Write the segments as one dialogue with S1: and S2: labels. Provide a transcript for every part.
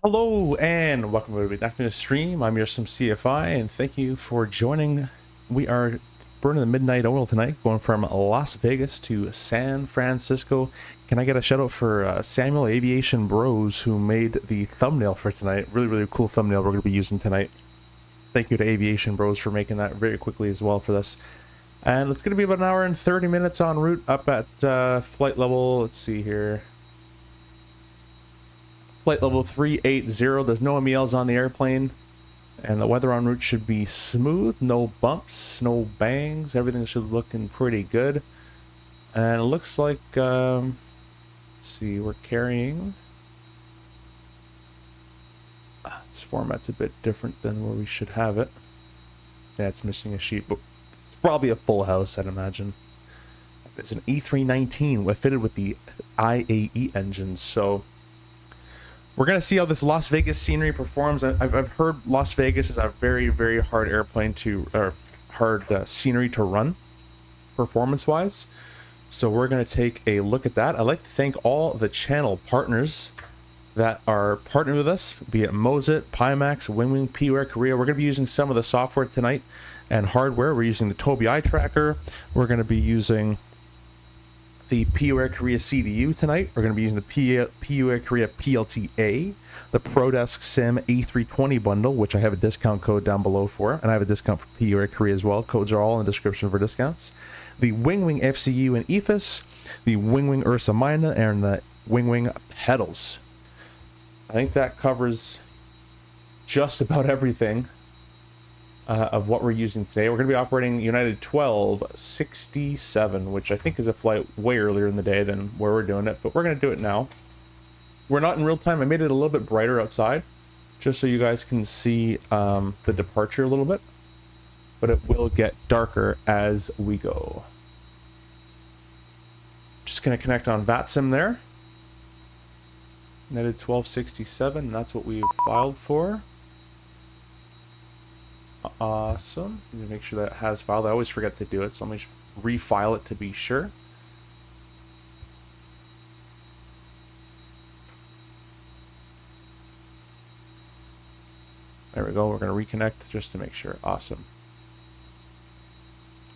S1: Hello and welcome everybody back to the stream. I'm your some CFI and thank you for joining. We are burning the midnight oil tonight, going from Las Vegas to San Francisco. Can I get a shout out for Samuel Aviation Bros who made the thumbnail for tonight? Really cool thumbnail we're going to be using tonight. Thank you to Aviation Bros for making that very quickly as well for this. And it's going to be about an hour and 30 minutes en route up at flight level. Let's see here. Flight level 380. There's no MELs on the airplane, and the weather en route should be smooth. No bumps, no bangs. Everything should looking pretty good. And it looks like let's see, we're carrying. This format's a bit different than where we should have it. Yeah, it's missing a sheet, but it's probably a full house, I'd imagine. It's an A319 fitted with the IAE engines, so we're going to see how this Las Vegas scenery performs. I've heard Las Vegas is a very hard airplane to, or hard scenery to run, performance-wise. So we're going to take a look at that. I'd like to thank all the channel partners that are partnering with us, be it Moza, Pimax, Winwing, PUR Korea. We're going to be using some of the software tonight and hardware. We're using the Tobii Eye Tracker. We're going to be using the PUR Korea CDU tonight. We're going to be using the PUR Korea PLTA, the ProDesk Sim A320 bundle, which I have a discount code down below for, and I have a discount for PUR Korea as well. Codes are all in the description for discounts. The Winwing FCU and EFIS, the Winwing Ursa Minor, and the Winwing pedals. I think that covers just about everything of what we're using today. We're going to be operating United 1267, which I think is a flight way earlier in the day than where we're doing it, but we're going to do it now. We're not in real time. I made it a little bit brighter outside just so you guys can see the departure a little bit, but it will get darker as we go. Just going to connect on VATSIM there. United 1267, that's what we've filed for. Awesome. Need to make sure that it has filed. I always forget to do it, so let me just refile it to be sure. There we go. We're going to reconnect just to make sure. Awesome.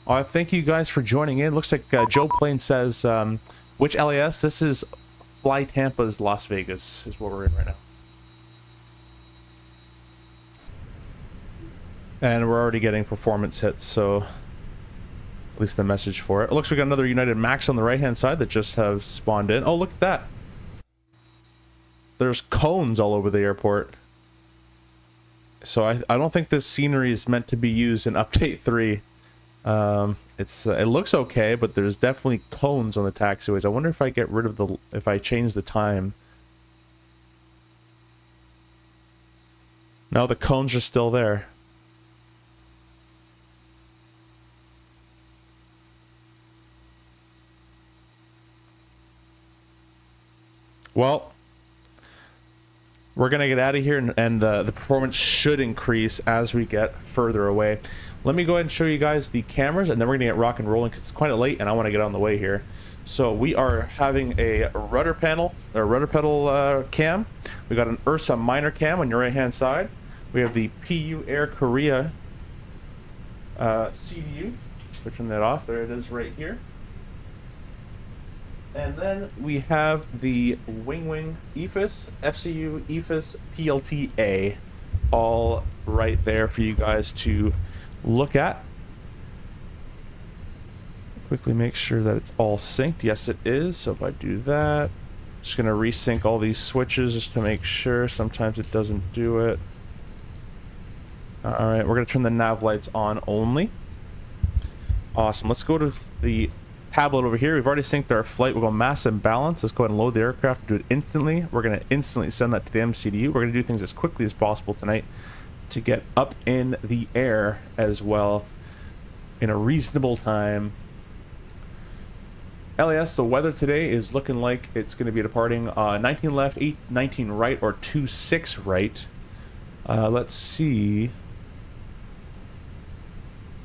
S1: Thank you guys for joining in. Looks like Joe Plain says, which LAS? This is Fly Tampa's Las Vegas is what we're in right now. And we're already getting performance hits, so at least the message for it. It looks like we got another United Max on the right-hand side that just have spawned in. Oh, look at that. There's cones all over the airport. So I don't think this scenery is meant to be used in Update 3. It looks okay, but there's definitely cones on the taxiways. I wonder if I get rid of the, if I change the time. No, the cones are still there. Well, we're going to get out of here, and the performance should increase as we get further away. Let me go ahead and show you guys the cameras, and then we're going to get rock and rolling because it's quite late, and I want to get on the way here. So we are having a rudder pedal cam. We got an Ursa Minor cam on your right-hand side. We have the PUR Korea CDU. Switching that off. There it is right here. And then we have the Winwing EFIS, FCU, EFIS, PLTA, all right there for you guys to look at. Quickly make sure that it's all synced. Yes, it is. So if I do that, just going to resync all these switches just to make sure. Sometimes it doesn't do it. All right, we're going to turn the nav lights on only. Awesome. Let's go to the tablet over here. We've already synced our flight. We'll go mass and balance. Let's go ahead and load the aircraft. Do it instantly. We're going to instantly send that to the MCDU. We're going to do things as quickly as possible tonight to get up in the air as well in a reasonable time. LAS, the weather today is looking like it's going to be departing 19 left, 19 right, or 26 right. Let's see.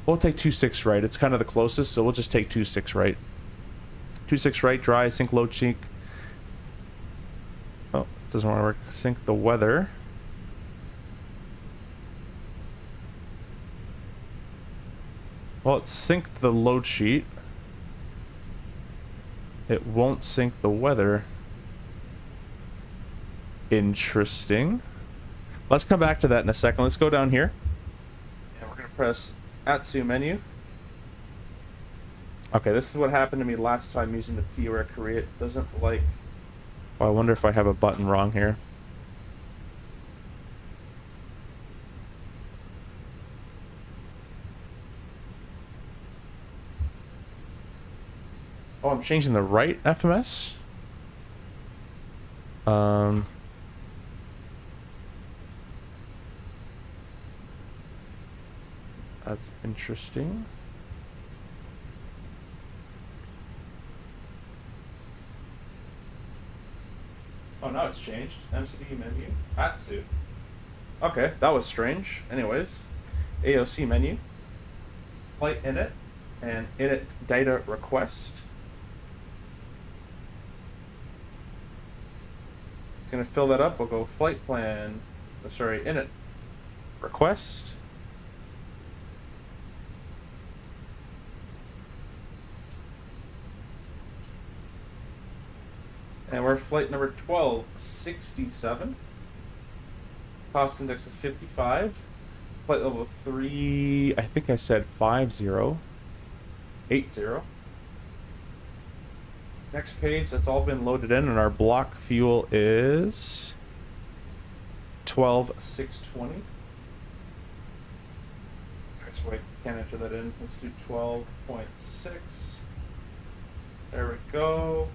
S1: We'll take 26 right. It's kind of the closest, so we'll just take 26 right. 26 right, dry, sync, low cheek. Oh, Doesn't want to work. Sync the weather. Well, it synced the load sheet. It won't sync the weather. Interesting. Let's come back to that in a second. Let's go down here. And we're going to press Atsu menu. Okay, this is what happened to me last time using the P where I create. Doesn't like... Oh, I wonder if I have a button wrong here. Oh, I'm changing the right FMS? That's interesting. Oh, now it's changed. MCD menu. Atsu. Okay, that was strange. Anyways, AOC menu. Flight init. And init data request. It's going to fill that up. We'll go flight plan. Oh, sorry, init request. And we're flight number 1267. Cost index of 55. Flight level 3, I think I said 50. 80. Next page, that's all been loaded in, and our block fuel is 12,620. Alright, so I can't enter that in. Let's do 12.6. There we go.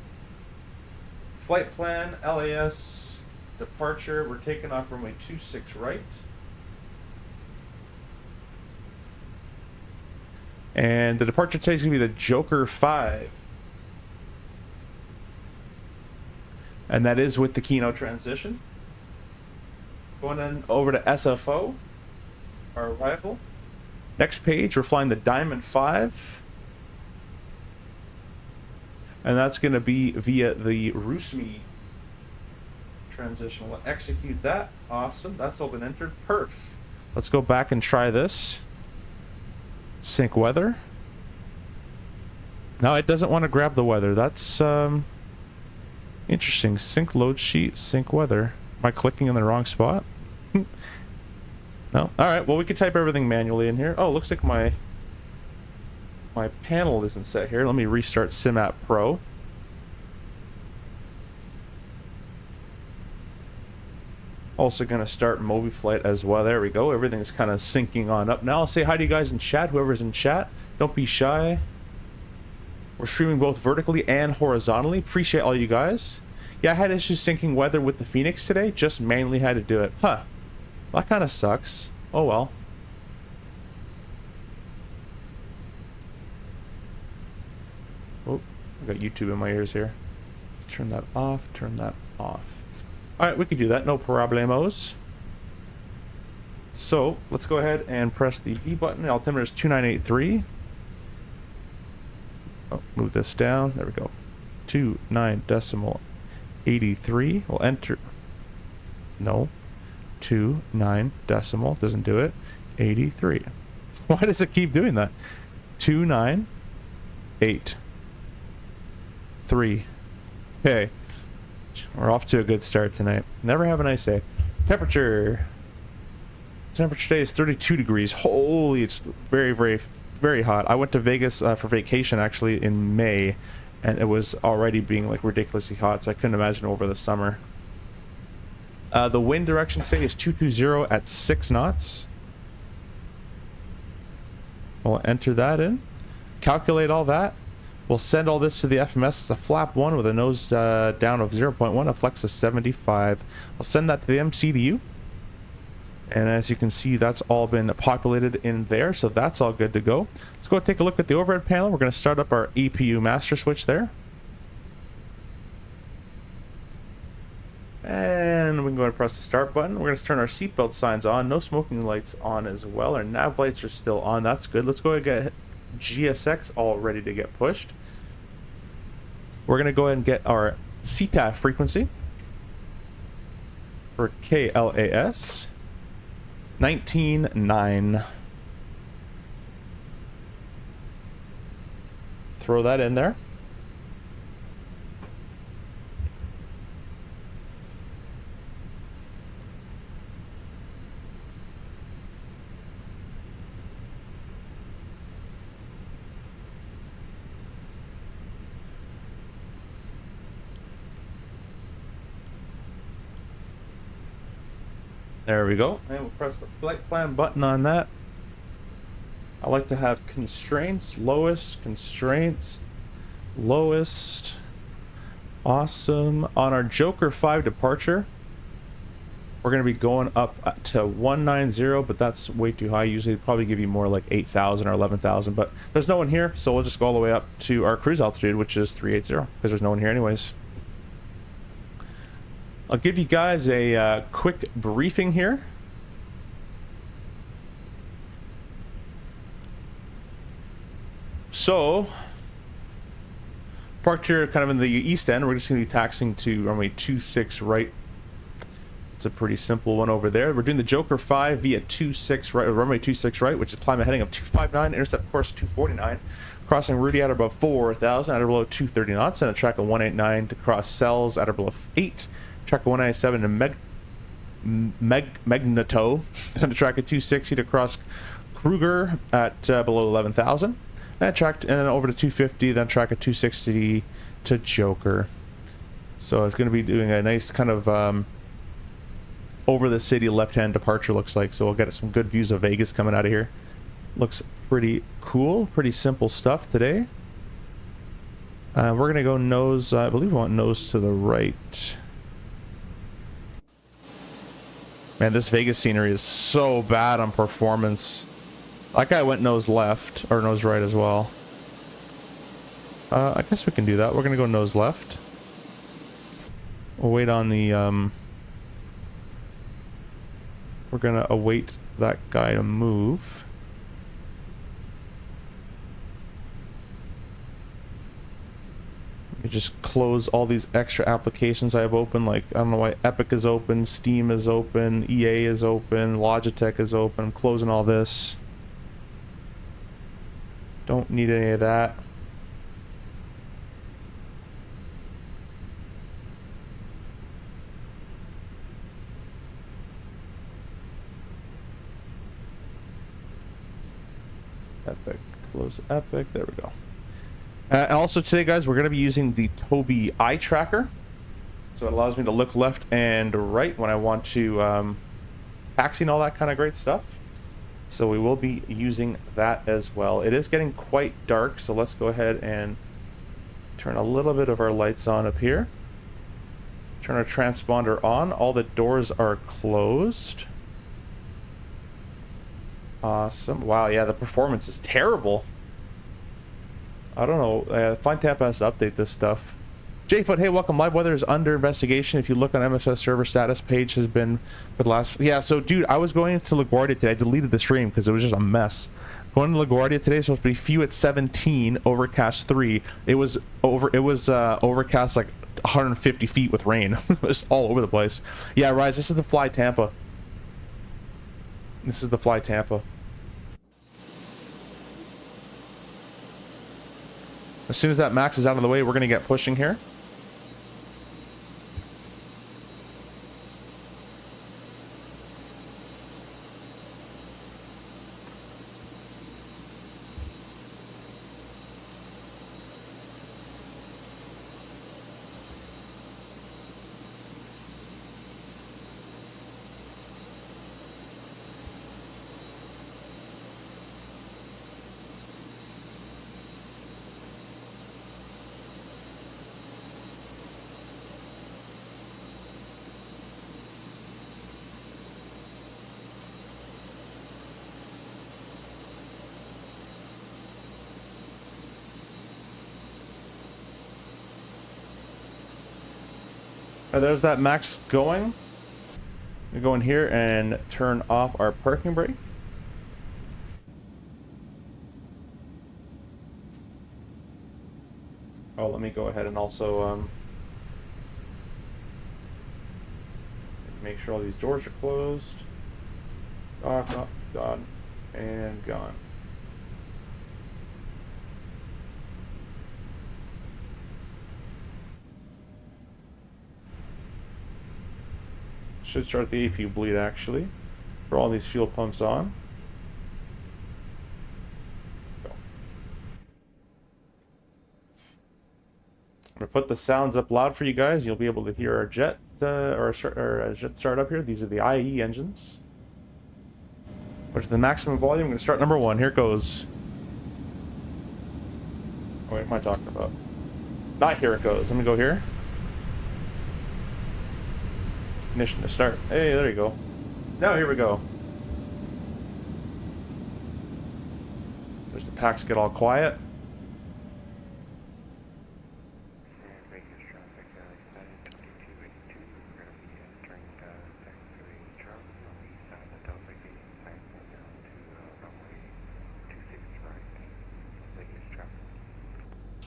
S1: Flight plan, LAS, departure. We're taking off runway 26 right. And the departure today is going to be the Joker 5. And that is with the Kino transition. Going then over to SFO, our arrival. Next page, we're flying the Diamond 5. And that's going to be via the Rusmi transition. We'll execute that. Awesome. That's all been entered. Perf. Let's go back and try this. Sync weather. No, it doesn't want to grab the weather. That's interesting. Sync load sheet, sync weather. Am I clicking in the wrong spot? No. All right. Well, we could type everything manually in here. Oh, looks like my panel isn't set here. Let me restart SimApp Pro. Also going to start MobiFlight as well. There we go. Everything's kind of syncing on up. Now I'll say hi to you guys in chat. Whoever's in chat, don't be shy. We're streaming both vertically and horizontally. Appreciate all you guys. Yeah, I had issues syncing weather with the Fenix today. Just manually had to do it. Huh. Well, that kind of sucks. Oh well. Oh, I got YouTube in my ears here. Turn that off, turn that off. Alright, we can do that, no problemos. So, let's go ahead and press the V button. Altimeter is 2983. Oh, move this down. There we go. 29.83. We'll enter. No. 29 decimal. Doesn't do it. 83. Why does it keep doing that? 298.3. Okay. We're off to a good start tonight. Never have a nice day. Temperature today is 32 degrees. Holy, it's very, very, very hot. I went to Vegas for vacation actually in May, and it was already being like ridiculously hot, so I couldn't imagine over the summer. The wind direction today is 220 at 6 knots. We'll enter that in. Calculate all that. We'll send all this to the FMS. It's a flap 1 with a nose down of 0.1, a flex of 75. We'll send that to the MCDU. And as you can see, that's all been populated in there, so that's all good to go. Let's go take a look at the overhead panel. We're going to start up our EPU master switch there. And we can go ahead and press the start button. We're going to turn our seatbelt signs on. No smoking lights on as well. Our nav lights are still on. That's good. Let's go ahead and get GSX all ready to get pushed. We're going to go ahead and get our CTAF frequency. for KLAS 19.9. Throw that in there. There we go. And we'll press the flight plan button on that. I like to have constraints, lowest, constraints, lowest. Awesome. On our Joker 5 departure, we're going to be going up to 190, but that's way too high. Usually they probably give you more like 8,000 or 11,000, but there's no one here, so we'll just go all the way up to our cruise altitude, which is 380, because there's no one here anyways. I'll give you guys a quick briefing here. So, parked here kind of in the east end. We're just going to be taxiing to runway 26 right. It's a pretty simple one over there. We're doing the Joker 5 via 26 right, runway 26 right, which is climb a heading of 259, intercept course 249, crossing Rudy at above 4,000, at or below 230 knots, and a track of 189 to cross Cells at or below 8. Track 197 to Magneto, then a track of 260 to cross Kruger at below 11,000, and then over to 250, then track of 260 to Joker. So it's going to be doing a nice kind of over the city left-hand departure, looks like. So we'll get some good views of Vegas coming out of here. Looks pretty cool, pretty simple stuff today. We're going to go nose, I believe we want nose to the right. Man, this Vegas scenery is so bad on performance. That guy went nose left, or nose right as well. I guess we can do that. We're going to go nose left. We'll wait on the, we're going to await that guy to move. You just close all these extra applications I have open, like I don't know why Epic is open, Steam is open, EA is open, Logitech is open. I'm closing all this. Don't need any of that. Epic, close Epic, there we go. Also today, guys, we're going to be using the Tobii eye tracker. So it allows me to look left and right when I want to taxi and all that kind of great stuff. So we will be using that as well. It is getting quite dark, so let's go ahead and turn a little bit of our lights on up here. Turn our transponder on. All the doors are closed. Awesome. Wow, yeah, the performance is terrible. I don't know. Flying Tampa has to update this stuff. Jfoot, hey, welcome. Live weather is under investigation. If you look on MSS server status page has been for the last... Yeah, so, dude, I was going to LaGuardia today. I deleted the stream because it was just a mess. Going to LaGuardia today is supposed to be few at 17, overcast 3. It was overcast like 150 feet with rain. It was all over the place. Yeah, Rise, this is the Fly Tampa. This is the Fly Tampa. As soon as that max is out of the way, we're going to get pushing here. There's that max going. We go in here and turn off our parking brake. Oh, let me go ahead and also Make sure all these doors are closed. Off, gone, and gone. Should start the APU bleed actually. For all these fuel pumps on. Go. I'm gonna put the sounds up loud for you guys. You'll be able to hear our jet jet start up here. These are the IE engines. Put it to the maximum volume. I'm gonna start number 1. Here it goes. Oh, what am I talking about? Not here it goes. Let me go here. Ignition to start. Hey, there you go. Now here we go. There's the packs get all quiet.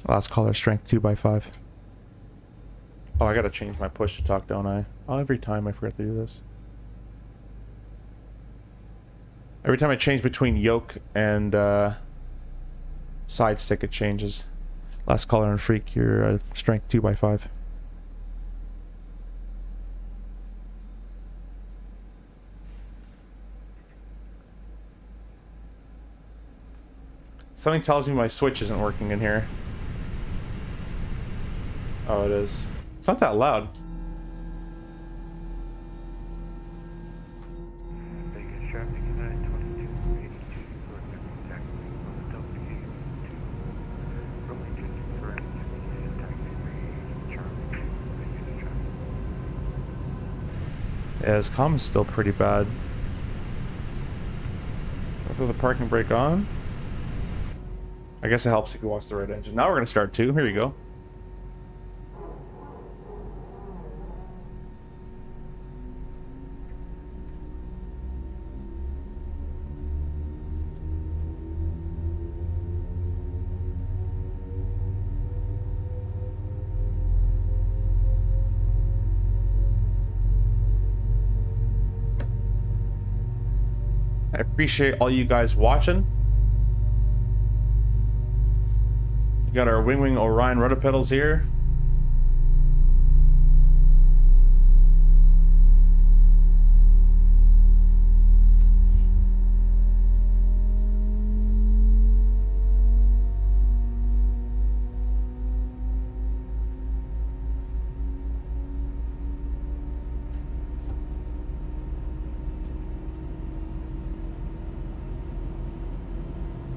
S1: Last caller, strength 2x5. Oh, I gotta change my push to talk, don't I? Oh, every time I forget to do this. Every time I change between yoke and side stick, it changes. Last caller and freak, your strength 2x5. Something tells me my switch isn't working in here. Oh, it is. It's not that loud. Yeah, his comm is still pretty bad. I'll throw the parking brake on. I guess it helps if you watch the right engine. Now we're going to start 2. Here you go. I appreciate all you guys watching. We got our Winwing Orion rudder pedals here.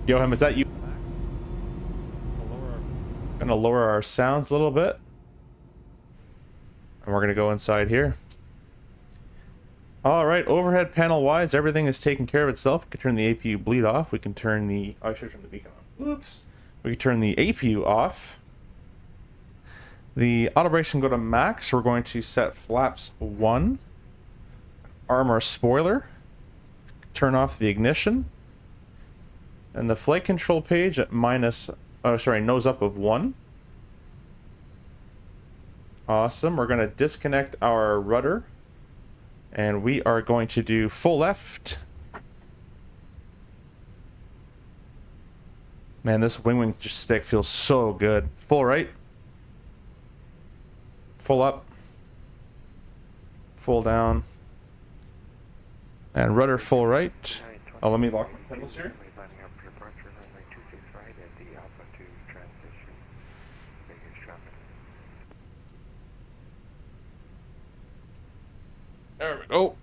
S1: Yo, is that you? Gonna lower our sounds a little bit. And we're gonna go inside here. Alright, overhead panel wise, everything is taken care of itself. We can turn the APU bleed off. We can turn the... Oh, I should turn the beacon on. Oops. We can turn the APU off. The auto brakes can go to max. We're going to set flaps 1. Arm our spoiler. Turn off the ignition. And the flight control page at minus... Oh, sorry, nose up of 1. Awesome. We're going to disconnect our rudder. And we are going to do full left. Man, this Winwing stick feels so good. Full right. Full up. Full down. And rudder full right. Oh, let me lock my pedals here. There we go.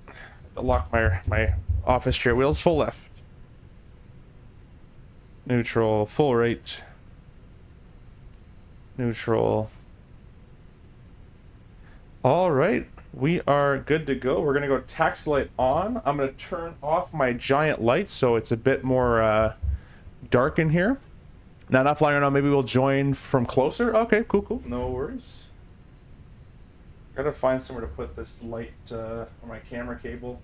S1: I'll lock my office chair wheels full left. Neutral, full right. Neutral. All right, we are good to go. We're gonna go taxi light on. I'm gonna turn off my giant light so it's a bit more dark in here. Now, not flying around. Maybe we'll join from closer. Okay, cool. No worries. Gotta find somewhere to put this light on my camera cable.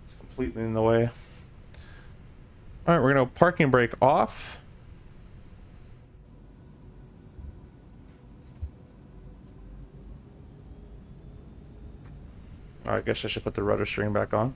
S1: It's completely in the way. All right, we're gonna parking brake off. I guess I should put the rudder steering back on.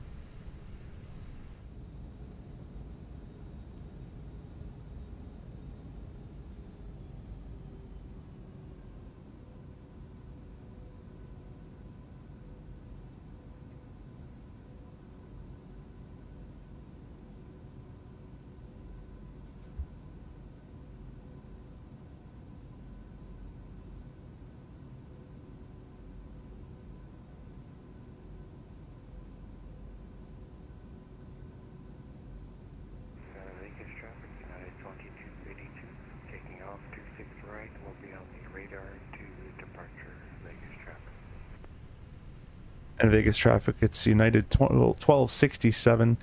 S1: And Vegas traffic, it's United 1267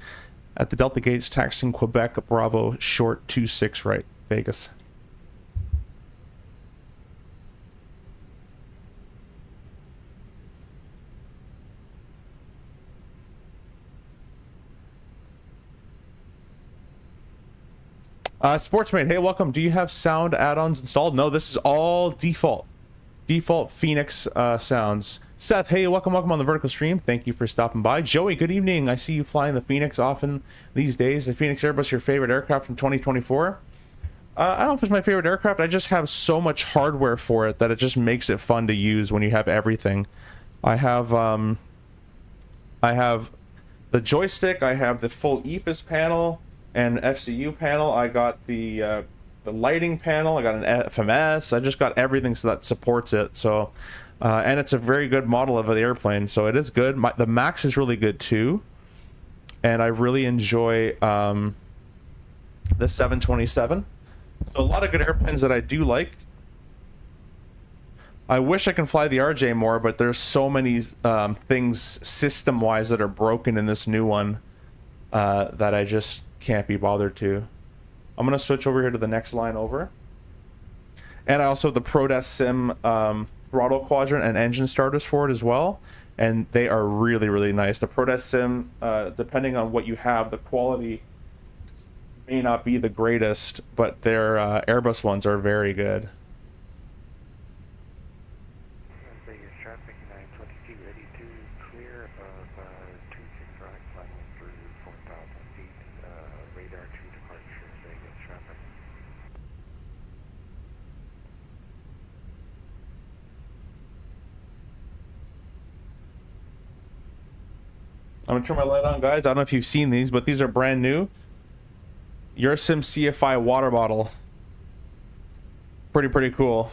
S1: at the Delta Gates, taxiing Quebec, Bravo, short 26 right, Vegas. Sportsmate, hey, welcome. Do you have sound add-ons installed? No, this is all default Fenix sounds. Seth, hey, welcome on the vertical stream. Thank you for stopping by. Joey, good evening. I see you flying the Fenix often these days. The Fenix Airbus, your favorite aircraft from 2024? I don't know if it's my favorite aircraft. I just have so much hardware for it that it just makes it fun to use when you have everything. I have the joystick. I have the full EPIS panel and FCU panel. I got the lighting panel. I got an FMS. I just got everything so that supports it. So, and it's a very good model of the airplane. So it is good. The Max is really good too. And I really enjoy the 727. So a lot of good airplanes that I do like. I wish I can fly the RJ more, but there's so many things system-wise that are broken in this new one that I just can't be bothered to. I'm gonna switch over here to the next line over. And I also have the ProDesk Sim throttle quadrant and engine starters for it as well. And they are really, really nice. The ProDesk Sim, depending on what you have, the quality may not be the greatest, but their Airbus ones are very good. I'm gonna turn my light on, guys. I don't know if you've seen these, but these are brand new. Ursim CFI water bottle. Pretty cool.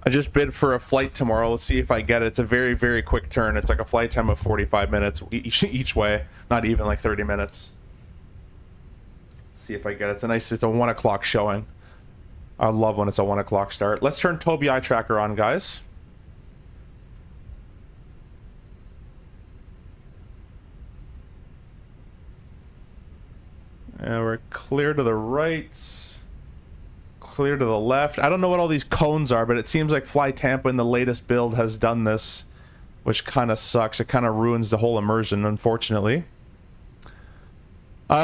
S1: I just bid for a flight tomorrow. Let's see if I get it. It's a very, very quick turn. It's like a flight time of 45 minutes each way. Not even like 30 minutes. Let's see if I get it. It's a 1 o'clock showing. I love when it's a 1 o'clock start. Let's turn Tobii Eye Tracker on, guys. And we're clear to the right. Clear to the left. I don't know what all these cones are, but it seems like Fly Tampa in the latest build has done this, which kind of sucks. It kind of ruins the whole immersion, unfortunately.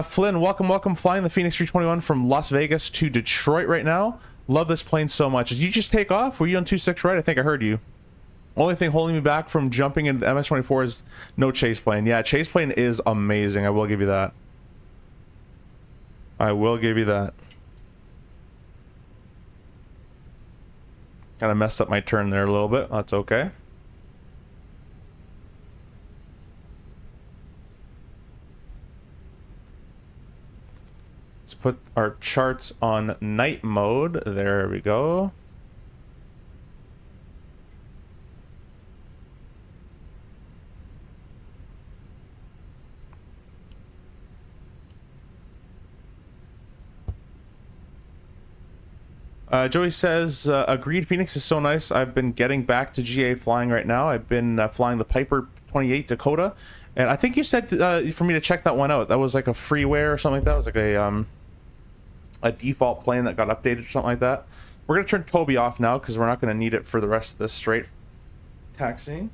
S1: Flynn, welcome. Flying the Fenix 321 from Las Vegas to Detroit right now. Love this plane so much. Did you just take off? Were you on 26 right? I think I heard you. Only thing holding me back from jumping into the MS-24 is no chase plane. Yeah, chase plane is amazing. I will give you that. I will give you that. Kind of messed up my turn there a little bit. That's okay. Let's put our charts on night mode. There we go. Joey says, agreed, Phoenix is so nice. I've been getting back to GA flying right now. I've been flying the Piper 28 Dakota. And I think you said for me to check that one out. That was like a freeware or something like that. It was like a a default plane that got updated or something like that. We're going to turn Toby off now because we're not going to need it for the rest of this straight taxiing.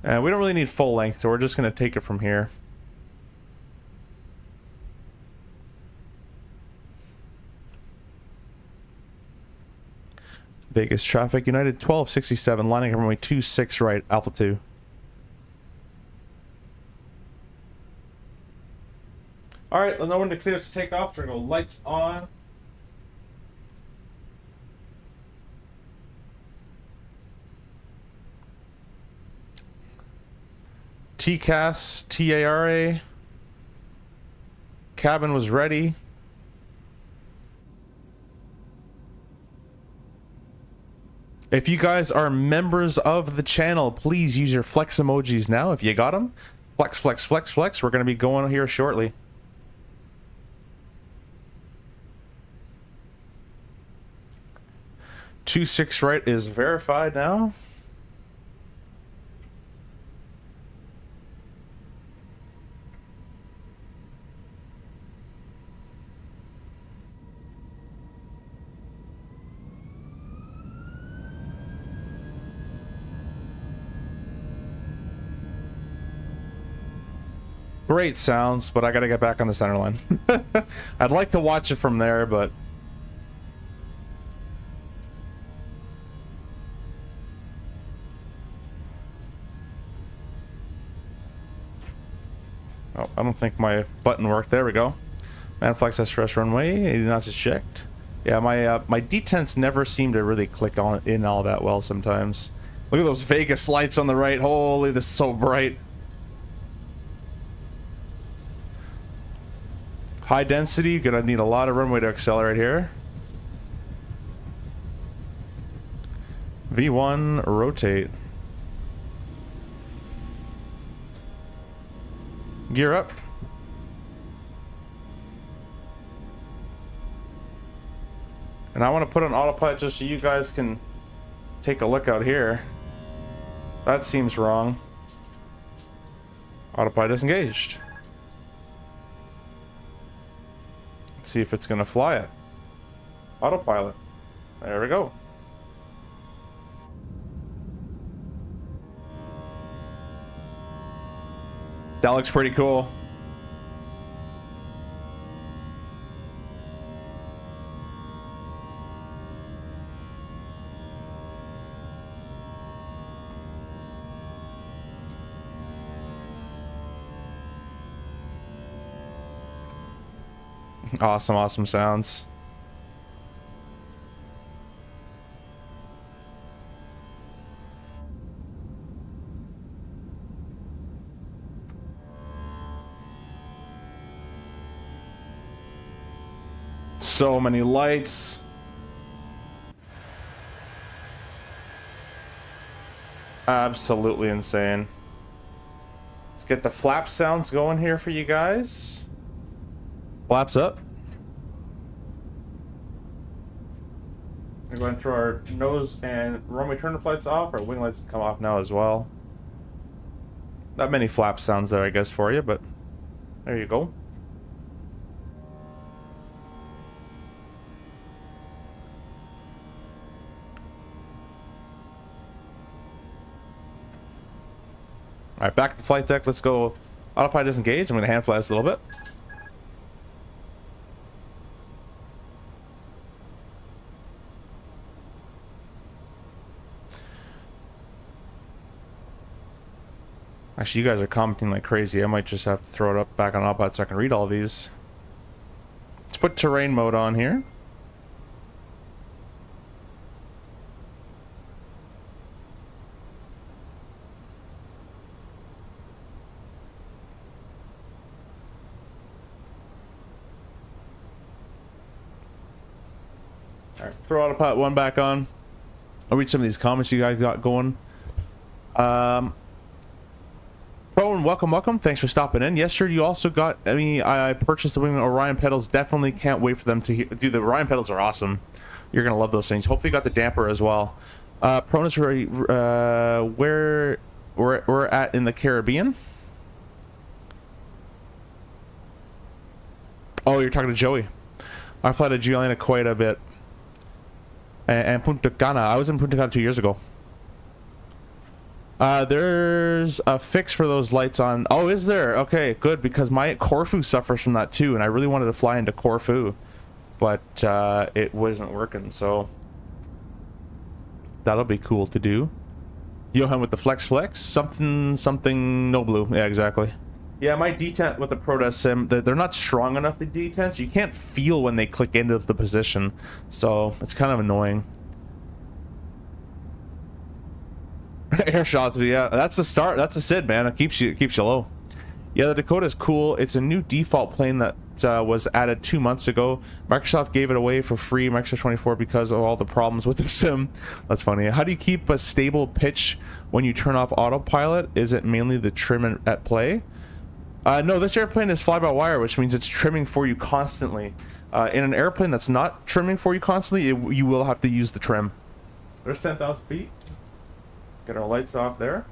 S1: And we don't really need full length, so we're just going to take it from here. Vegas traffic, United 1267, lining up runway 26 right, Alpha 2. Alright, let's know when to clear us to take off. We're going to go lights on. TCAS, TARA. Cabin was ready. If you guys are members of the channel, please use your flex emojis now if you got them. Flex, flex, flex, flex. We're going to be going here shortly. Two six right is verified now. Great sounds, but I gotta get back on the center line. I'd like to watch it from there, but oh, I don't think my button worked. There we go. Manflex express runway, 80 knots is checked. Yeah, my detents never seem to really click on in all that well sometimes. Look at those Vegas lights on the right. Holy, this is so bright. High density, gonna need a lot of runway to accelerate here. V1, rotate. Gear up. And I want to put on autopilot just so you guys can take a look out here. That seems wrong. Autopilot disengaged. See if it's gonna fly it. Autopilot. There we go. That looks pretty cool. Awesome, awesome sounds. So many lights. Absolutely insane. Let's get the flap sounds going here for you guys. Flaps up. We're going through our nose and runway turn flights off. Our wing lights come off now as well. Not many flap sounds there, I guess, for you, but there you go. All right, back to the flight deck. Let's go. Autopilot disengage. I'm going to hand fly this a little bit. Actually, you guys are commenting like crazy. I might just have to throw it up back on autopilot so I can read all these. Let's put terrain mode on here. All right, throw autopilot 1 back on. I'll read some of these comments you guys got going. Prone, welcome. Thanks for stopping in. Yes, sir. You also got, I purchased the Winwing Orion pedals. Definitely can't wait for them to do. The Orion pedals are awesome. You're going to love those things. Hopefully you got the damper as well. Prone is where we're at in the Caribbean. Oh, you're talking to Joey. I fly to Giuliana quite a bit. And Punta Cana. I was in Punta Cana 2 years ago. There's a fix for those lights on. Oh, is there? Okay, good, because my Corfu suffers from that too, and I really wanted to fly into Corfu, but it wasn't working, so that'll be cool to do. Johan with the flex, something no blue. Yeah, exactly. Yeah, my detent with the Proto Sim, they're not strong enough, the detents. You can't feel when they click into the position, so it's kind of annoying. Air shots, yeah, that's the start. That's the SID, man. It keeps you low. Yeah, the Dakota is cool. It's a new default plane that was added 2 months ago. Microsoft gave it away for free, Microsoft 24, because of all the problems with the sim. That's funny. How do you keep a stable pitch when you turn off autopilot? Is it mainly the trim at play? No, this airplane is fly-by-wire, which means it's trimming for you constantly. In an airplane that's not trimming for you constantly, you will have to use the trim. There's 10,000 feet. Get our lights off there.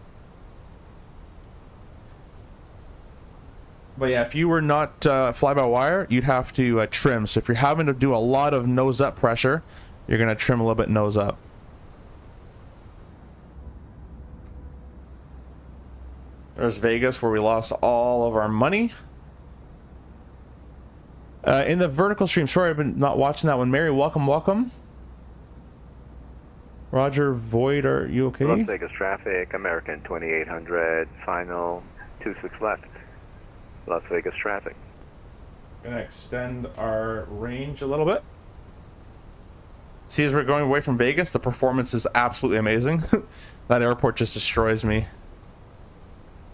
S1: But yeah, if you were not fly-by-wire, you'd have to trim. So if you're having to do a lot of nose-up pressure, you're going to trim a little bit nose-up. There's Vegas, where we lost all of our money. In the vertical stream, sorry, I've been not watching that one. Mary, welcome. Roger Void, are you okay?
S2: Las Vegas traffic, American 2800, final 26 left. Las Vegas traffic.
S1: Gonna extend our range a little bit. See, as we're going away from Vegas, the performance is absolutely amazing. That airport just destroys me.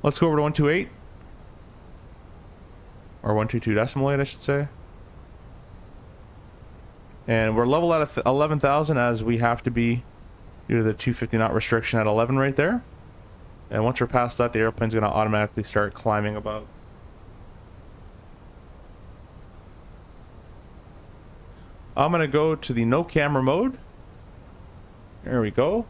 S1: Let's go over to 128. Or 122.8, I should say. And we're level at 11,000, as we have to be due to the 250 knot restriction at 11 right there. And once we're past that, the airplane's going to automatically start climbing above. I'm going to go to the no camera mode. There we go.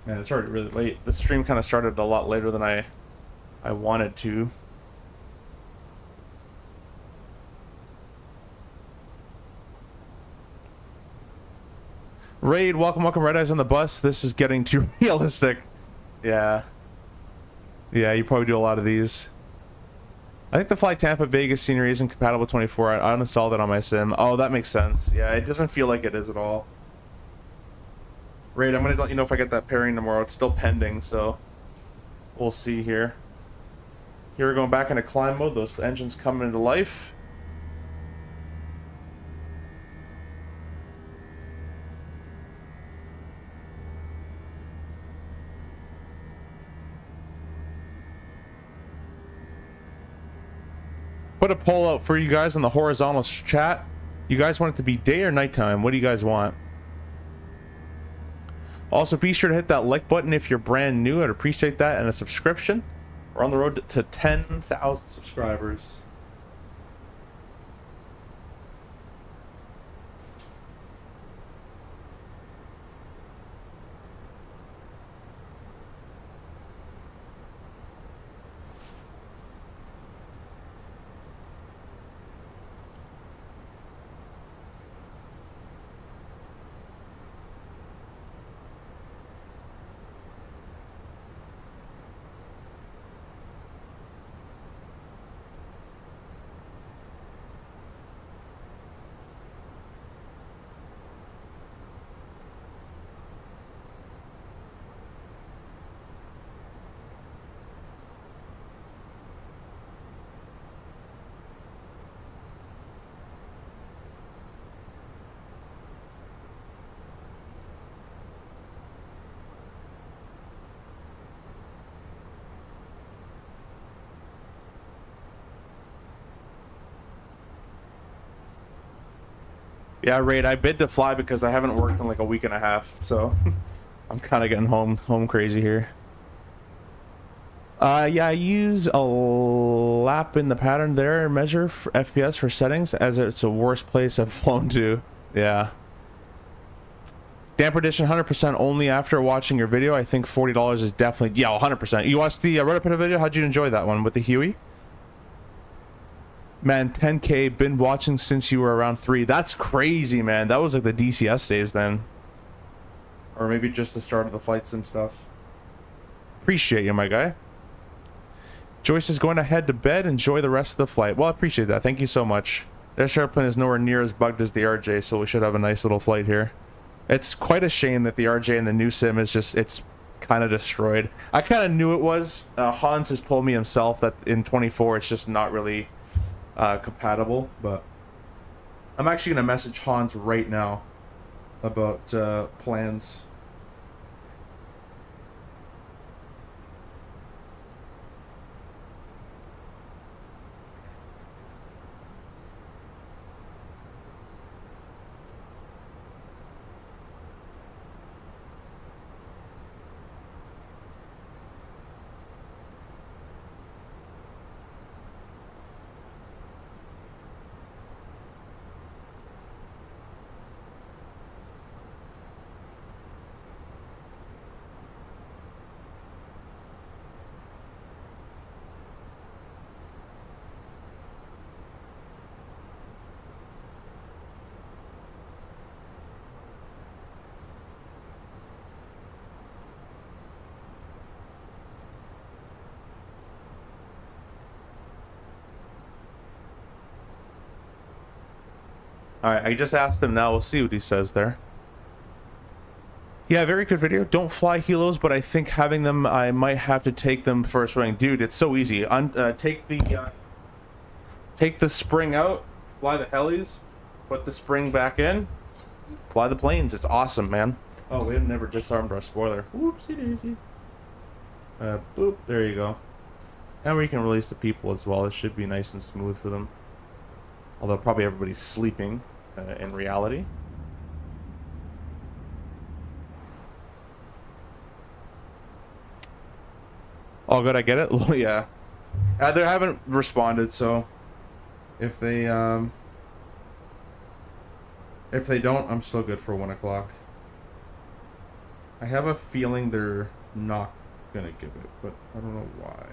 S1: Man, it's already really late. The stream kind of started a lot later than I wanted to. Raid, welcome. Red Eyes on the bus. This is getting too realistic. Yeah. Yeah, you probably do a lot of these. I think the Fly Tampa Vegas scenery isn't compatible with 24. I uninstalled it on my sim. Oh, that makes sense. Yeah, it doesn't feel like it is at all. Raid, I'm going to let you know if I get that pairing tomorrow. It's still pending, so we'll see here. Here we're going back into climb mode. Those engines coming into life. Put a poll out for you guys in the horizontal chat. You guys want it to be day or nighttime? What do you guys want? Also, be sure to hit that like button if you're brand new. I'd appreciate that, and a subscription. We're on the road to 10,000 subscribers. Yeah, Raid, I bid to fly because I haven't worked in like a week and a half, so I'm kind of getting home crazy here. Yeah, I use a lap in the pattern there, measure for FPS for settings, as it's a worst place I've flown to. Yeah. Damper edition 100% only after watching your video. I think $40 is definitely, yeah, 100%. You watched the Rotopita video? How'd you enjoy that one with the Huey? Man, 10K, been watching since you were around 3. That's crazy, man. That was like the DCS days then. Or maybe just the start of the flights and stuff. Appreciate you, my guy. Joyce is going to head to bed. Enjoy the rest of the flight. Well, I appreciate that. Thank you so much. This airplane is nowhere near as bugged as the RJ, so we should have a nice little flight here. It's quite a shame that the RJ and the new sim is just, it's kind of destroyed. I kind of knew it was. Hans has told me himself that in 24 it's just not really compatible, but I'm actually going to message Hans right now about plans. Alright, I just asked him now. We'll see what he says there. Yeah, very good video. Don't fly helos, but I think having them, I might have to take them for a swing. Dude, it's so easy. Take the spring out, fly the helis, put the spring back in, fly the planes. It's awesome, man. Oh, we have never disarmed our spoiler. Whoopsie daisy. Boop. There you go. And we can release the people as well. It should be nice and smooth for them. Although probably everybody's sleeping in reality. Oh, good, I get it. Yeah, they haven't responded, so if they don't, I'm still good for 1 o'clock. I have a feeling they're not gonna give it, but I don't know why.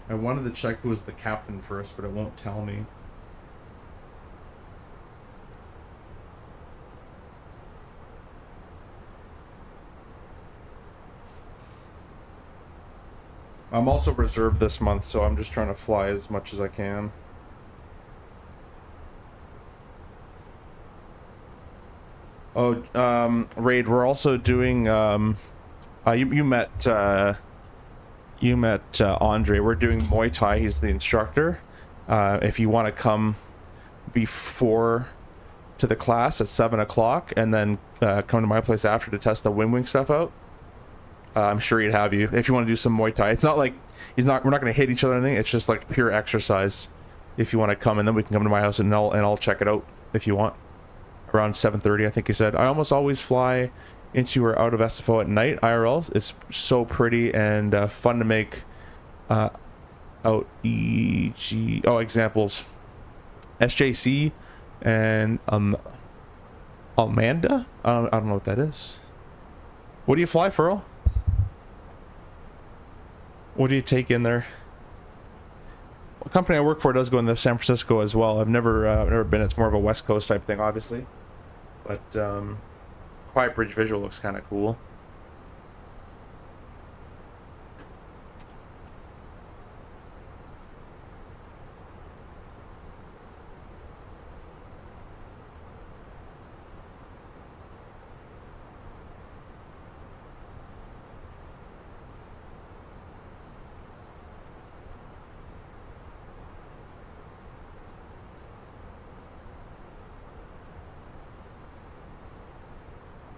S1: I wanted to check who was the captain first, but it won't tell me. I'm also reserved this month, so I'm just trying to fly as much as I can. Oh, Raid, we're also doing, you met Andre. We're doing Muay Thai. He's the instructor. If you want to come before to the class at 7 o'clock and then come to my place after to test the Winwing stuff out, I'm sure he'd have you. If you want to do some Muay Thai, it's not like we're not going to hit each other or anything. It's just like pure exercise. If you want to come, and then we can come to my house and I'll check it out if you want. Around 7:30, I think he said. I almost always fly into or out of SFO at night. IRL, it's so pretty and fun to make out examples. SJC and Amanda. I don't know what that is. What do you fly, Furl? What do you take in there? The company I work for does go into San Francisco as well. I've never been. It's more of a West Coast type thing, obviously. But Quiet Bridge Visual looks kind of cool.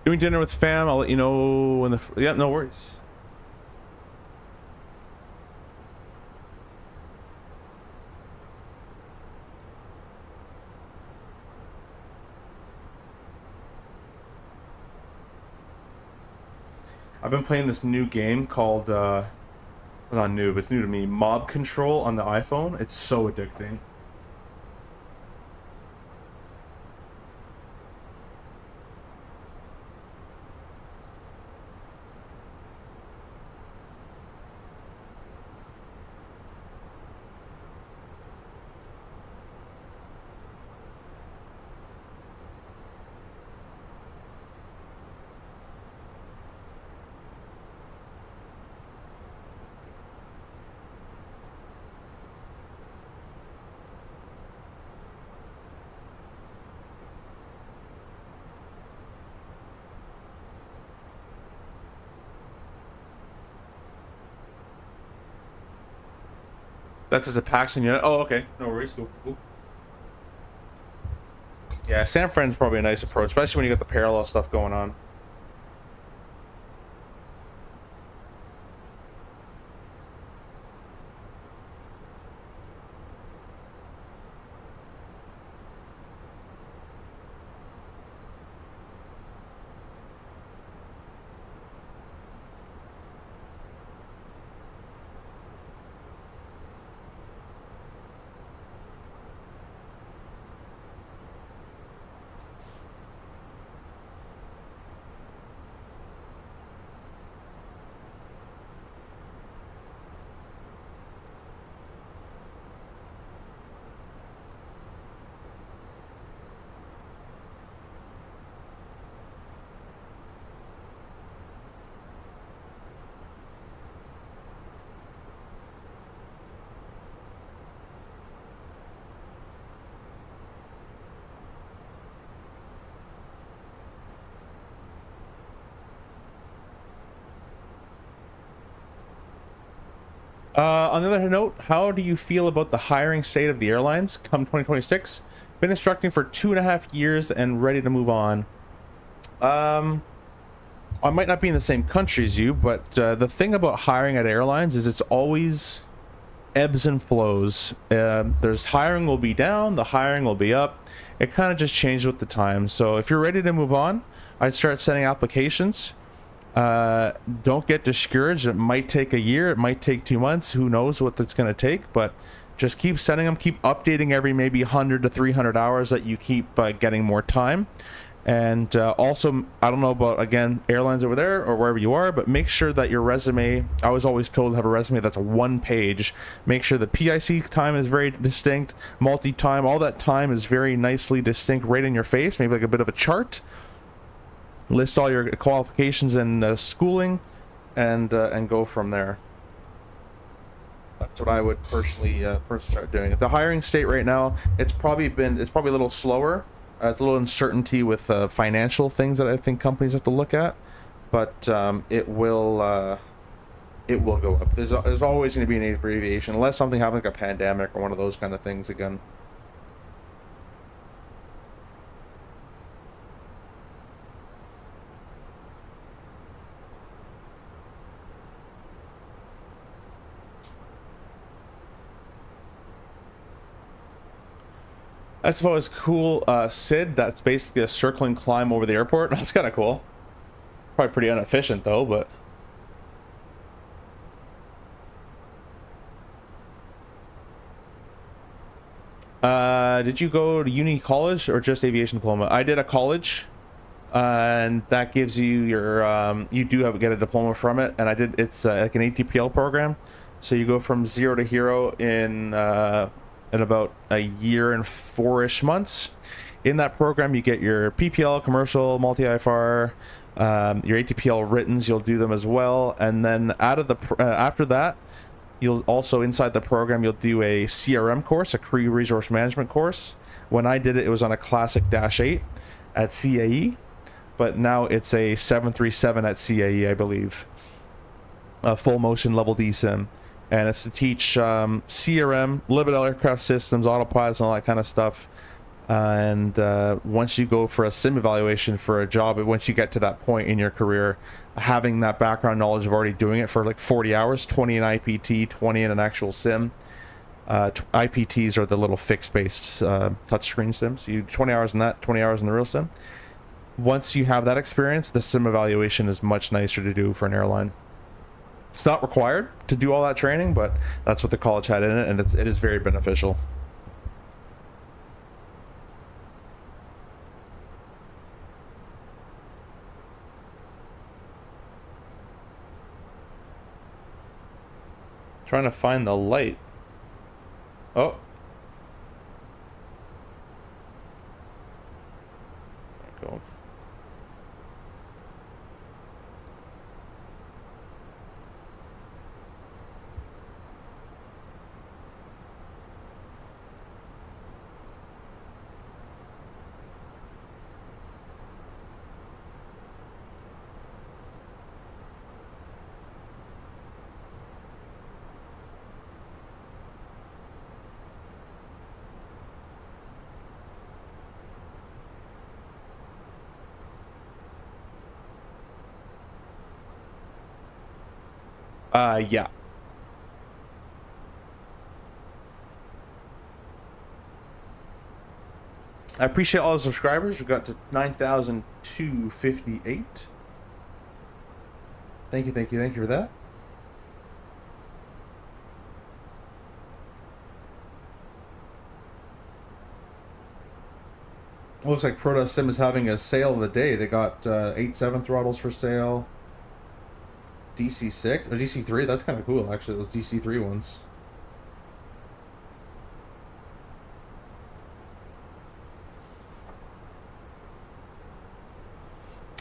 S1: Doing dinner with fam. I'll let you know when the. Yeah, no worries. I've been playing this new game called, not new, but it's new to me, Mob Control on the iPhone. It's so addicting. That's as a Paxton unit. Oh, okay. No worries. Cool, cool. Yeah, San Fran's probably a nice approach, especially when you got the parallel stuff going on. On the other note, how do you feel about the hiring state of the airlines come 2026? Been instructing for 2.5 years and ready to move on. I might not be in the same country as you, but the thing about hiring at airlines is it's always ebbs and flows. There's hiring will be down, the hiring will be up. It kind of just changed with the time. So if you're ready to move on, I'd start sending applications. Don't get discouraged. It might take a year, it might take 2 months, who knows what that's going to take, but just keep sending them, keep updating every maybe 100 to 300 hours that you keep getting more time. And also, I don't know about, again, airlines over there or wherever you are, but make sure that your resume, I was always told to have a resume that's a 1 page. Make sure the PIC time is very distinct, multi-time, all that time is very nicely distinct right in your face, maybe like a bit of a chart. List all your qualifications and schooling, and go from there. That's what I would personally start doing. If the hiring state right now, it's probably a little slower. It's a little uncertainty with financial things that I think companies have to look at, but it will go up. There's always going to be a need for aviation, unless something happens like a pandemic or one of those kind of things again. LAS-SFO is cool. Sid, that's basically a circling climb over the airport. That's kind of cool. Probably pretty inefficient though, but... did you go to uni college or just aviation diploma? I did a college, and that gives you your, you do get a diploma from it, and it's like an ATPL program. So you go from 0 to hero in about a year and 4-ish months. In that program, you get your PPL, commercial, multi-IFR, your ATPL writtens, you'll do them as well. And then out of the after that, you'll also, inside the program, you'll do a CRM course, a Crew Resource Management course. When I did it, it was on a Classic -8 at CAE, but now it's a 737 at CAE, I believe. A full motion level DSIM. And it's to teach CRM, limited aircraft systems, autopilots, and all that kind of stuff. And once you go for a sim evaluation for a job, once you get to that point in your career, having that background knowledge of already doing it for like 40 hours, 20 in IPT, 20 in an actual sim. IPTs are the little fixed-based touchscreen sims. You 20 hours in that, 20 hours in the real sim. Once you have that experience, the sim evaluation is much nicer to do for an airline. It's not required to do all that training, but that's what the college had in it, and it is very beneficial. Trying to find the light. Oh. There we go. Yeah. I appreciate all the subscribers. We got to 9,258. Thank you for that. It looks like Proto Sim is having a sale of the day. They got 8.7 throttles for sale. DC6 or DC3. That's kind of cool, actually. Those DC3 ones.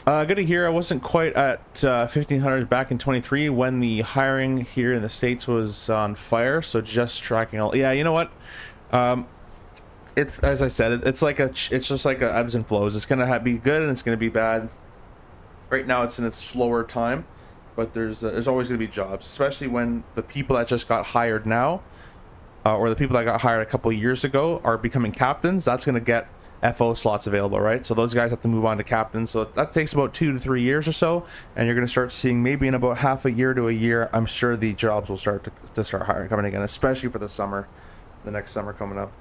S1: Good to hear. I wasn't quite at 1,500 back in 23 when the hiring here in the States was on fire. So just tracking all. Yeah, you know what? It's, as I said, it's just like a ebbs and flows. It's gonna be good and it's gonna be bad. Right now, it's in a slower time, but there's always gonna be jobs, especially when the people that just got hired now, or the people that got hired a couple of years ago, are becoming captains. That's gonna get FO slots available, right? So those guys have to move on to captains. So that takes about 2 to 3 years or so, and you're gonna start seeing maybe in about half a year to a year. I'm sure the jobs will start to start hiring coming again, especially for the summer, the next summer coming up.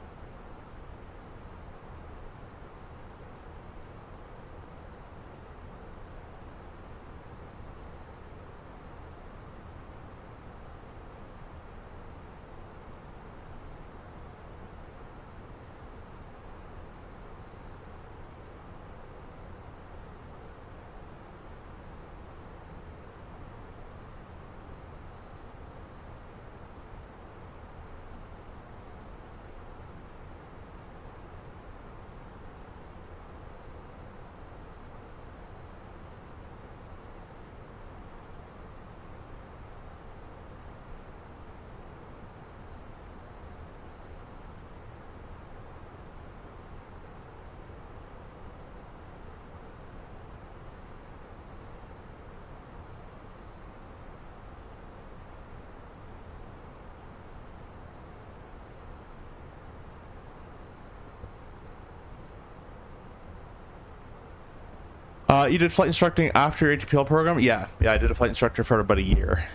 S1: You did flight instructing after your ATPL program? Yeah, I did a flight instructor for about a year.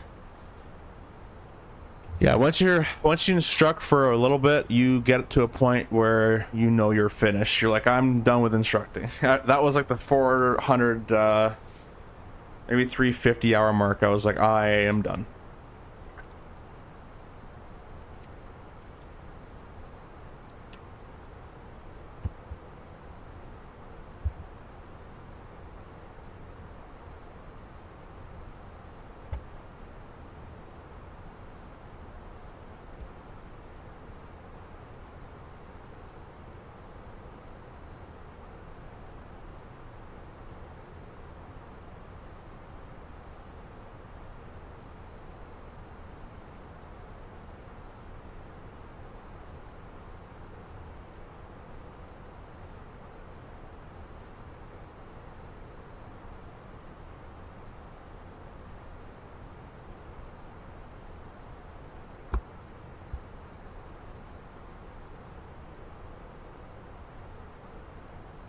S1: Yeah, once you instruct for a little bit, you get to a point where you know you're finished. You're like, I'm done with instructing. That was like the 400, maybe 350 hour mark. I was like, I am done.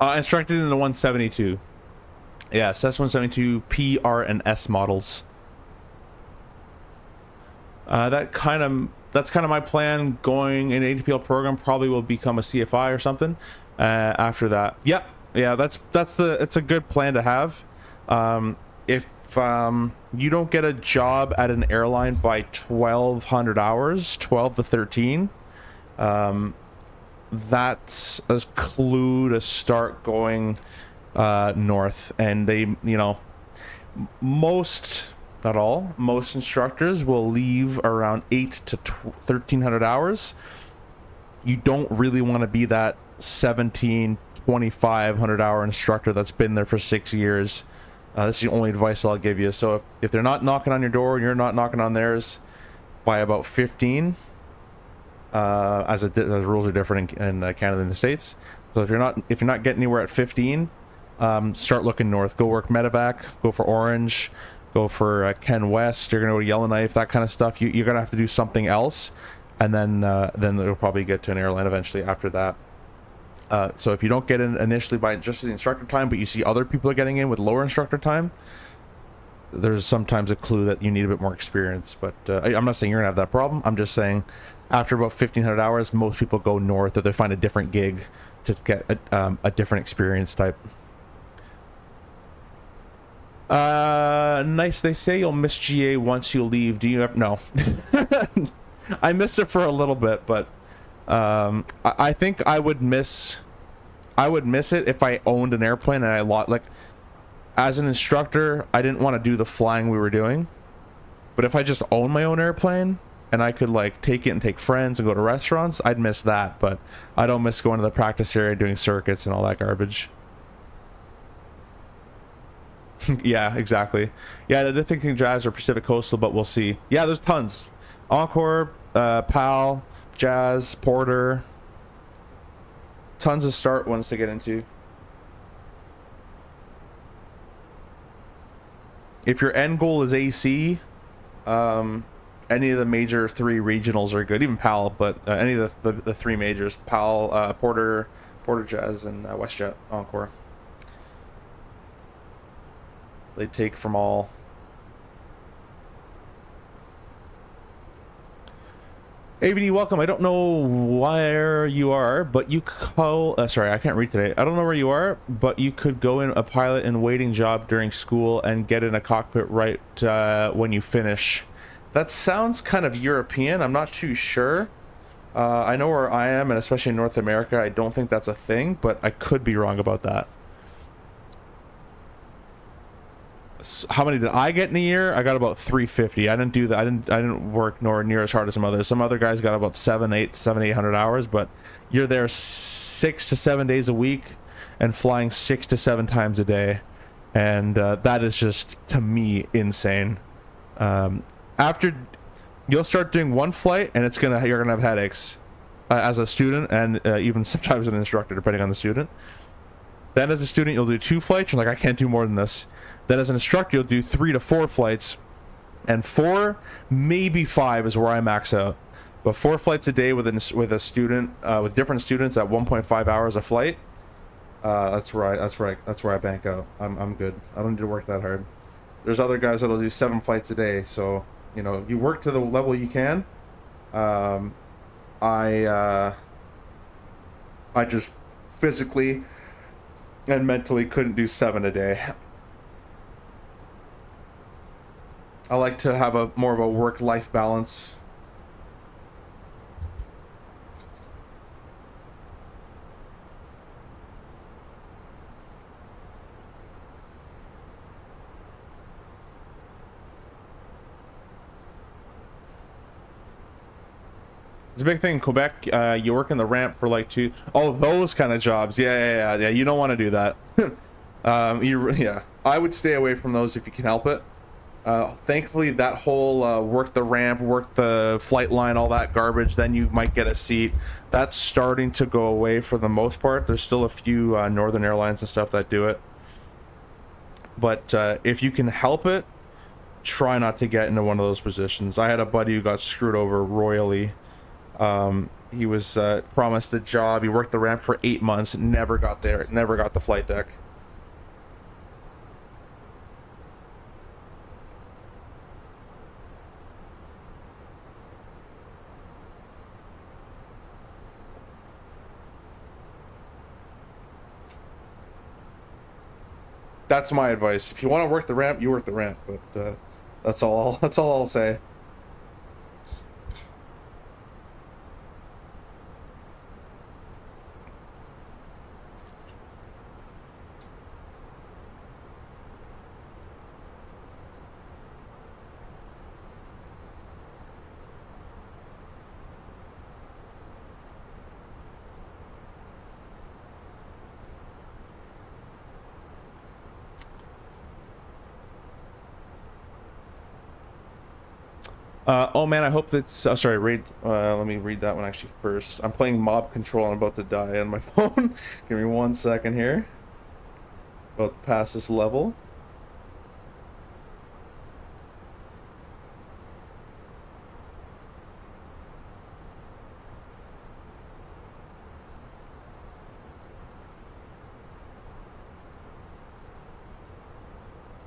S1: Instructed in the 172. Yeah, CS-172 P, R, and S models. That's kind of my plan going in ATPL program. Probably will become a CFI or something after that. Yep. Yeah, it's a good plan to have. If you don't get a job at an airline by 1,200 hours, 12 to 13, that's a clue to start going north. And they, you know, most, not all, most instructors will leave around 8 to 1,300 hours. You don't really want to be that 2,500 hour instructor that's been there for 6 years. That's the only advice I'll give you. So if they're not knocking on your door and you're not knocking on theirs by about 15, as rules are different in Canada and the States. So if you're not getting anywhere at 15, start looking north. Go work medevac. Go for Orange. Go for Ken West. You're gonna go to Yellowknife. That kind of stuff. You're gonna have to do something else, and then it'll probably get to an airline eventually after that. So if you don't get in initially by just the instructor time, but you see other people are getting in with lower instructor time, there's sometimes a clue that you need a bit more experience. But I'm not saying you're gonna have that problem. I'm just saying after about 1,500 hours, most people go north, or they find a different gig to get a different experience type. Nice. They say you'll miss GA once you leave. Do you have... No. I missed it for a little bit, but I think I would miss it if I owned an airplane and I like, as an instructor, I didn't want to do the flying we were doing. But if I just owned my own airplane and I could like take it and take friends and go to restaurants, I'd miss that. But I don't miss going to the practice area, doing circuits and all that garbage. Yeah, exactly. Yeah, they're thinking Jazz or Pacific Coastal, but we'll see. Yeah, there's tons. Encore, PAL, Jazz, Porter. Tons of start ones to get into. If your end goal is AC, any of the major 3 regionals are good. Even PAL, but any of the 3 majors. PAL, Porter, Jazz, and WestJet, Encore. They take from all. AVD, welcome. I don't know where you are, but you call... sorry, I can't read today. I don't know where you are, but you could go in a pilot and waiting job during school and get in a cockpit right when you finish. That sounds kind of European. I'm not too sure. I know where I am, and especially in North America, I don't think that's a thing, but I could be wrong about that. How many did I get in a year? I got about 350. I didn't do that. I didn't work nowhere near as hard as some others. Some other guys got about 800 hours, but you're there 6 to 7 days a week and flying 6 to 7 times a day, and that is just, to me, insane. After you'll start doing one flight, and you're gonna have headaches as a student, and even sometimes an instructor, depending on the student. Then as a student, you'll do 2 flights. You're like, I can't do more than this. Then as an instructor, you'll do 3 to 4 flights, and 4, maybe 5 is where I max out. But 4 flights a day with a student, with different students at 1.5 hours a flight. That's where I bank out. I'm good. I don't need to work that hard. There's other guys that'll do 7 flights a day. So you work to the level you can. I just physically and mentally couldn't do 7 a day. I like to have more of a work-life balance. It's a big thing in Quebec. You work in the ramp for like 2... Oh, those kind of jobs. Yeah. You don't want to do that. Yeah. I would stay away from those if you can help it. Thankfully, that whole work the ramp, work the flight line, all that garbage, then you might get a seat. That's starting to go away for the most part. There's still a few Northern Airlines and stuff that do it. But if you can help it, try not to get into one of those positions. I had a buddy who got screwed over royally He was promised the job. He worked the ramp for 8 months, never got there, never got the flight deck. That's my advice. If you want to work the ramp, you work the ramp. But that's all. That's all I'll say. Oh man, I hope that's. Oh, sorry. Read. Let me read that one actually first. I'm playing Mob Control. I'm about to die on my phone. Give me 1 second here. About to pass this level.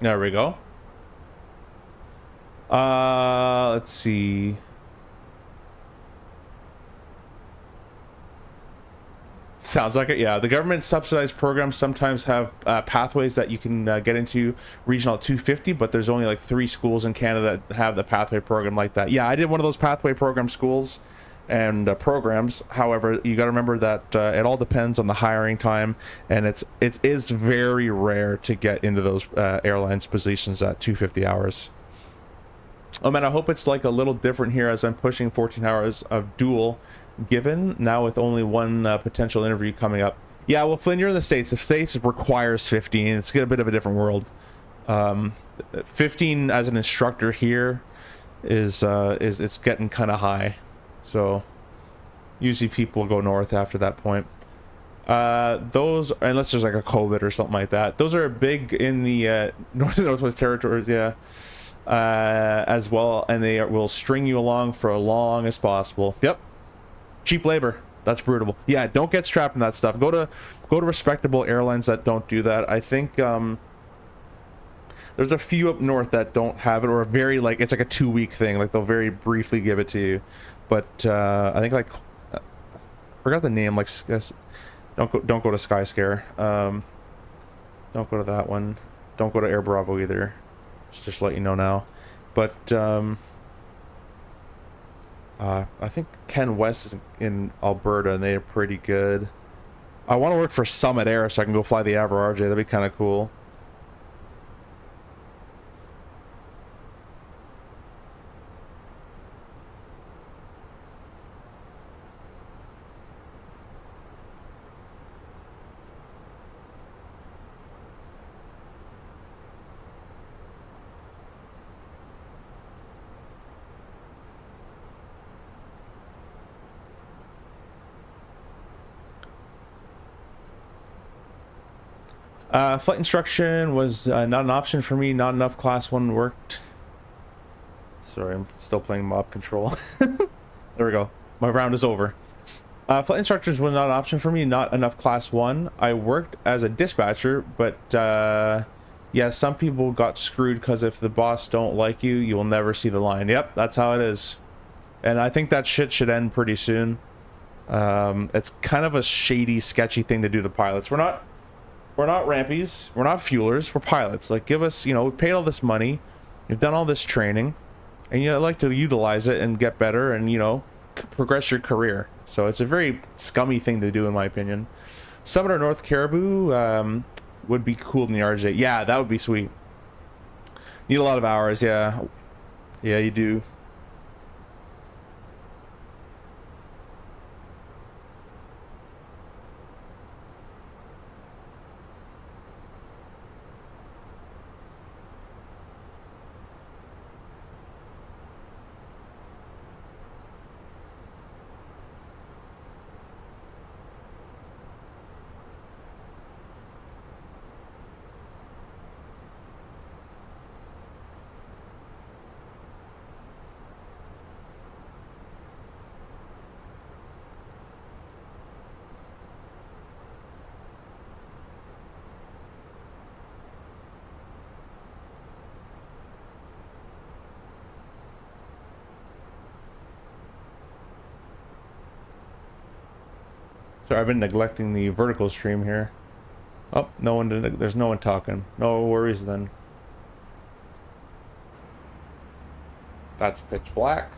S1: There we go. Let's see. Sounds like it. Yeah, the government subsidized programs sometimes have pathways that you can get into regional 250, but there's only like 3 schools in Canada that have the pathway program like that. Yeah, I did one of those pathway program schools and programs. However, you got to remember that it all depends on the hiring time, and it is very rare to get into those airlines positions at 250 hours. Oh man, I hope it's like a little different here as I'm pushing 14 hours of dual given now with only 1 potential interview coming up. Yeah, well, Flynn, you're in the States. The States requires 15. It's a bit of a different world. 15 as an instructor here is it's getting kind of high. So usually people go north after that point. Those, unless there's like a COVID or something like that, those are big in the Northwest Territories, yeah, as well, and they will string you along for as long as possible. Yep, cheap labor. That's brutal. Yeah, don't get strapped in that stuff. Go to respectable airlines that don't do that. I think there's a few up north that don't have it, or a very, like, it's like a 2-week thing, like they'll very briefly give it to you. But I think, like, I forgot the name, like, don't go to Skyscare. Don't go to that one. Don't go to Air Bravo either. Just let you know now. But I think Ken West is in Alberta, and they're pretty good. I want to work for Summit Air so I can go fly the Avro RJ. That'd be kind of cool. Flight instruction was not an option for me. Not enough class 1 worked. Sorry, I'm still playing Mob Control. There we go. My round is over. Flight instructors was not an option for me. Not enough class 1. I worked as a dispatcher, but yeah, some people got screwed because if the boss don't like you, you will never see the line. Yep, that's how it is. And I think that shit should end pretty soon. It's kind of a shady, sketchy thing to do to pilots. We're not rampies, we're not fuelers, we're pilots. Like, give us, you know, we paid all this money, you've done all this training, and you like to utilize it and get better and, you know, progress your career. So it's a very scummy thing to do, in my opinion. Summit or North Caribou would be cool in the RJ. Yeah, that would be sweet. Need a lot of hours, yeah. Yeah, you do. Sorry, I've been neglecting the vertical stream here. Oh, no one did. There's no one talking. No worries then. That's pitch black.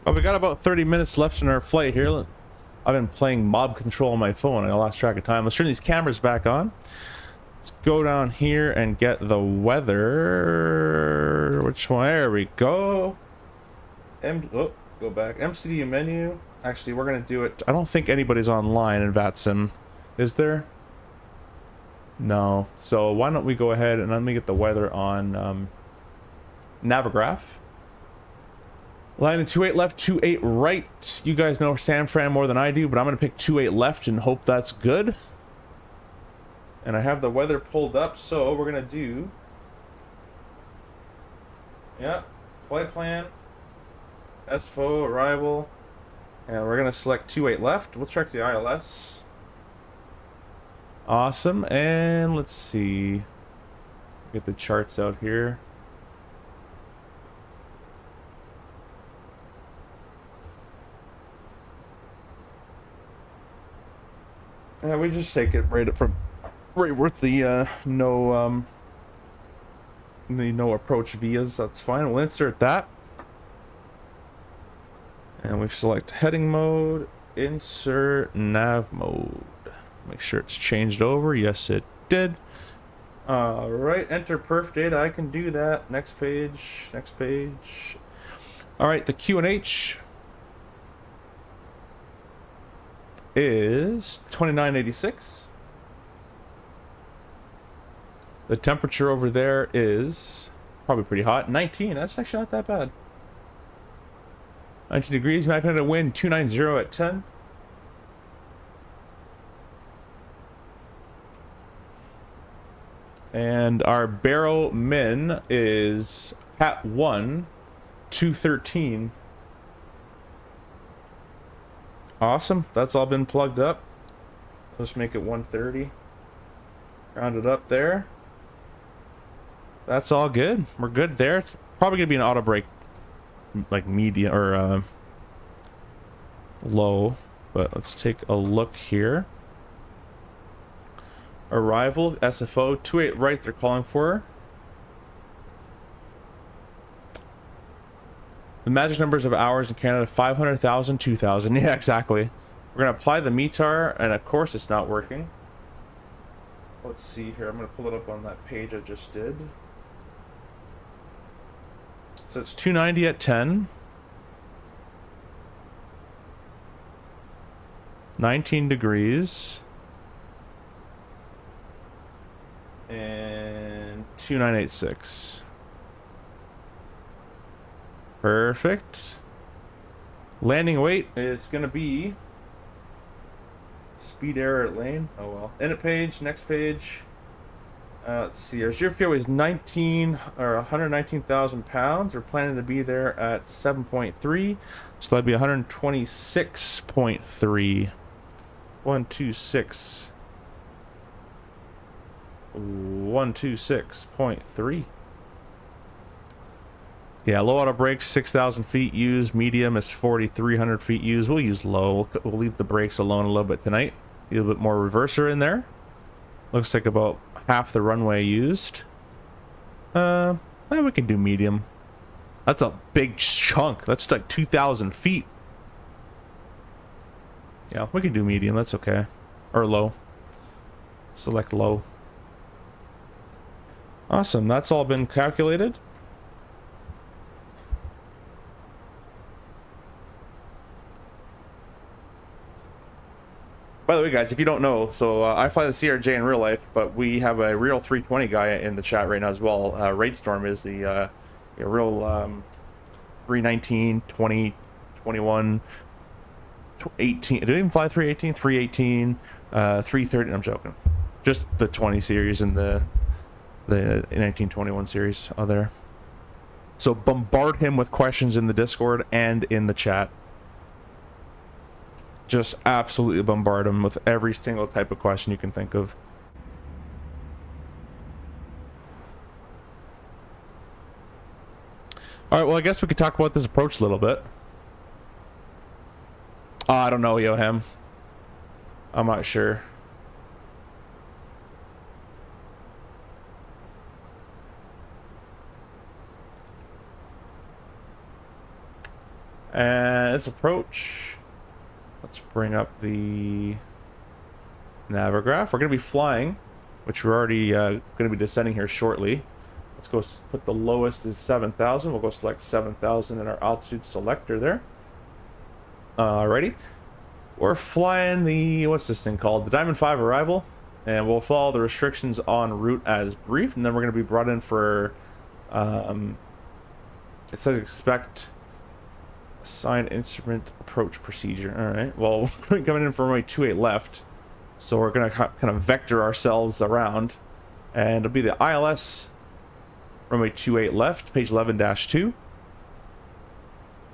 S1: Oh, we got about 30 minutes left in our flight here. I've been playing mob control on my phone. I lost track of time. Let's turn these cameras back on. Let's go down here and get the weather. Which one? There we go. Go back. MCD menu. Actually, we're going to do it. I don't think anybody's online in VATSIM. Is there? No. So why don't we go ahead and let me get the weather on Navigraph. Line in 28 left, 28 right. You guys know San Fran more than I do, but I'm going to pick 28 left and hope that's good. And I have the weather pulled up, so we're going to do... Yeah, flight plan, SFO, arrival, and we're going to select 28 left. We'll check the ILS. Awesome, and let's see. Get the charts out here. Yeah, we just take it right up from right with the no approach vias. That's fine. We'll insert that, and we select heading mode, insert nav mode. Make sure it's changed over. Yes, it did. All right, enter perf data. I can do that. Next page. Next page. All right, the QNH is 2986. The temperature over there is probably pretty hot. 19. That's actually not that bad. 19 degrees. Magnetic wind 290 at 10. And our baro min is at 1 213. Awesome. That's all been plugged up. Let's make it 130. Round it up there. That's all good. We're good there. It's probably gonna be an auto brake, like medium or low. But let's take a look here. Arrival SFO 28 right. They're calling for. The magic numbers of hours in Canada: 500,000, 2,000. Yeah, exactly. We're gonna apply the METAR, and of course it's not working. Let's see here. I'm gonna pull it up on that page I just did. So it's 290 at 10. 19 degrees. And 2986. Perfect. Landing weight is going to be speed error at lane. Oh well. Edit page, next page. Let's see. Our zero fuel is 119,000 pounds. We're planning to be there at 7.3, so that'd be 126.3. 126. 126.3. Yeah, low auto brakes, 6,000 feet used. Medium is 4,300 feet used. We'll use low. We'll leave the brakes alone a little bit tonight. A little bit more reverser in there. Looks like about half the runway used. We can do medium. That's a big chunk. That's like 2,000 feet. Yeah, we can do medium. That's okay. Or low. Select low. Awesome. That's all been calculated. By the way, guys, if you don't know, so I fly the CRJ in real life, but we have a real 320 guy in the chat right now as well. Raidsstorm is the real 319, 20, 21, 18. Did they even fly 318? 318, 330. I'm joking. Just the 20 series and the 1921 series are there. So bombard him with questions in the Discord and in the chat. Just absolutely bombard him with every single type of question you can think of. All right, well, I guess we could talk about this approach a little bit. I don't know, Yohem. I'm not sure. And this approach, let's bring up the Navigraph. We're going to be flying, which we're already going to be descending here shortly. Let's go put the lowest is 7,000. We'll go select 7,000 in our altitude selector there. Alrighty. We're flying the, what's this thing called? The Diamond 5 arrival. And we'll follow the restrictions en route as briefed. And then we're going to be brought in for, it says expect assigned instrument approach procedure. Alright. Well, we're coming in for runway 28 left. So we're going to kind of vector ourselves around. And it'll be the ILS runway 28 left, page 11-2.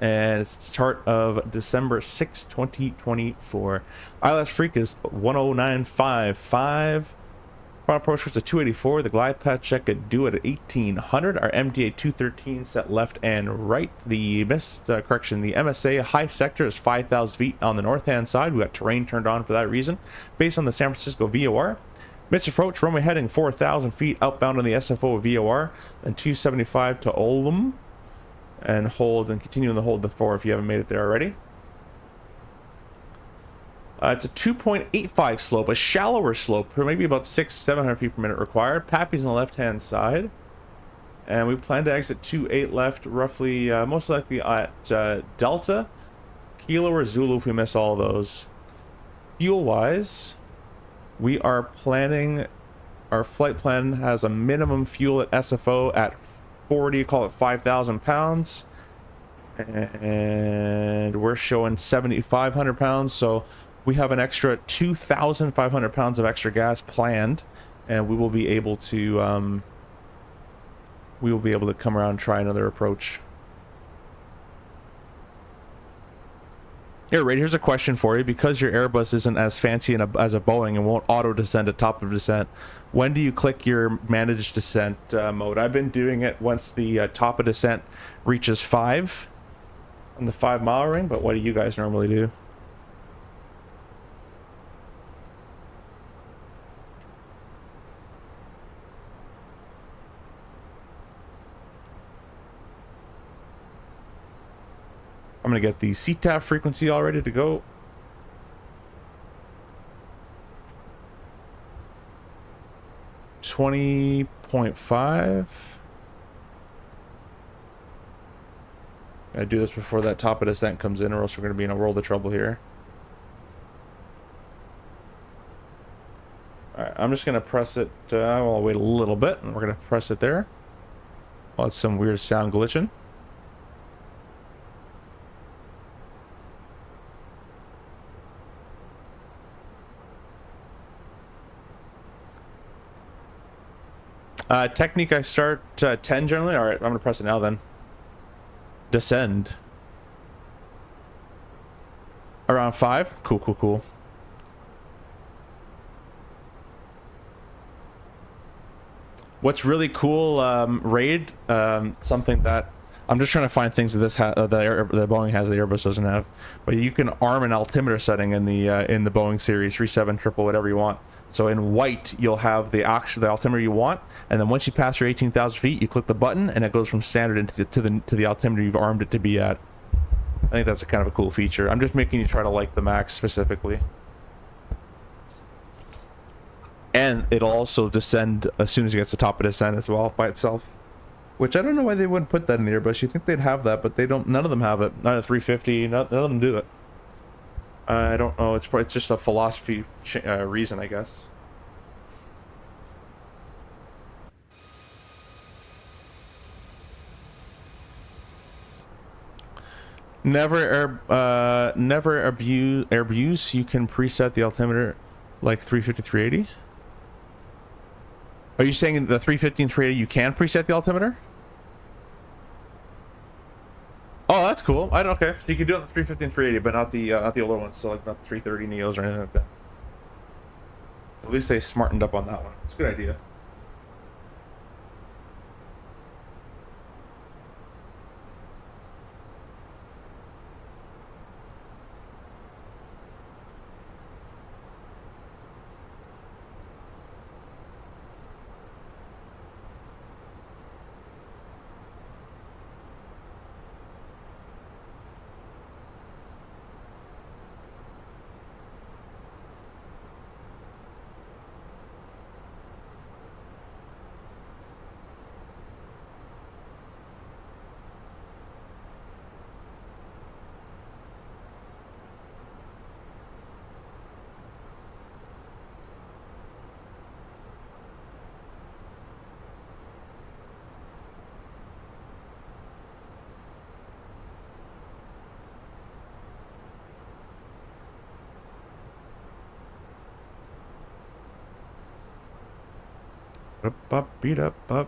S1: And it's the start of December 6, 2024. ILS Freak is 10955. Front approach was a 284. The glide path check at due at 1800. Our MDA 213 set left and right. The the MSA high sector is 5,000 feet on the north hand side. We got terrain turned on for that reason. Based on the San Francisco VOR. Mid approach, runway heading 4,000 feet outbound on the SFO VOR, then 275 to Oldham, and hold and continue on the hold the 4 if you haven't made it there already. It's a 2.85 slope, a shallower slope, maybe about 600-700 feet per minute required. Pappy's on the left hand side, and we plan to exit 28 left, roughly, most likely at Delta, Kilo, or Zulu if we miss all those. Fuel wise, we are planning, our flight plan has a minimum fuel at SFO at 40, call it 5,000 pounds. And we're showing 7,500 pounds. So we have an extra 2,500 pounds of extra gas planned. And we will be able to, come around and try another approach. Here, right, here's a question for you. Because your Airbus isn't as fancy as a Boeing and won't auto descend at top of descent, when do you click your managed descent mode? I've been doing it once the top of descent reaches 5 on the 5-mile ring, but what do you guys normally do? I'm going to get the CTAF frequency all ready to go. .5. I do this before that top of descent comes in, or else we're going to be in a world of trouble here. Alright, I'm just going to press it. I'll wait a little bit, and we're going to press it there. Oh, it's some weird sound glitching. Technique, I start 10 generally. Alright, I'm going to press it now then. Descend. Around 5? Cool, cool, cool. What's really cool, Raid, something that I'm just trying to find things that the Boeing has that Airbus doesn't have. But you can arm an altimeter setting in the Boeing series 37 triple whatever you want. So in white you'll have the altimeter you want, and then once you pass your 18,000 feet, you click the button and it goes from standard into the altimeter you've armed it to be at. I think that's a kind of a cool feature. I'm just making you try to like the Max specifically. And it'll also descend as soon as it gets to the top of descent as well by itself. Which I don't know why they wouldn't put that in the Airbus. You'd think they'd have that, but they don't. None of them have it. Not a 350. None of them do it. I don't know. It's just a philosophy reason, I guess. Never abuse. You can preset the altimeter like 350, 380. Are you saying the 350 and 380 you can preset the altimeter? Oh, that's cool. Okay. So you can do it on the 350 and 380, but not the older ones. So like not the 330 Neos or anything like that. So at least they smartened up on that one. It's a good idea. Up, beat up. All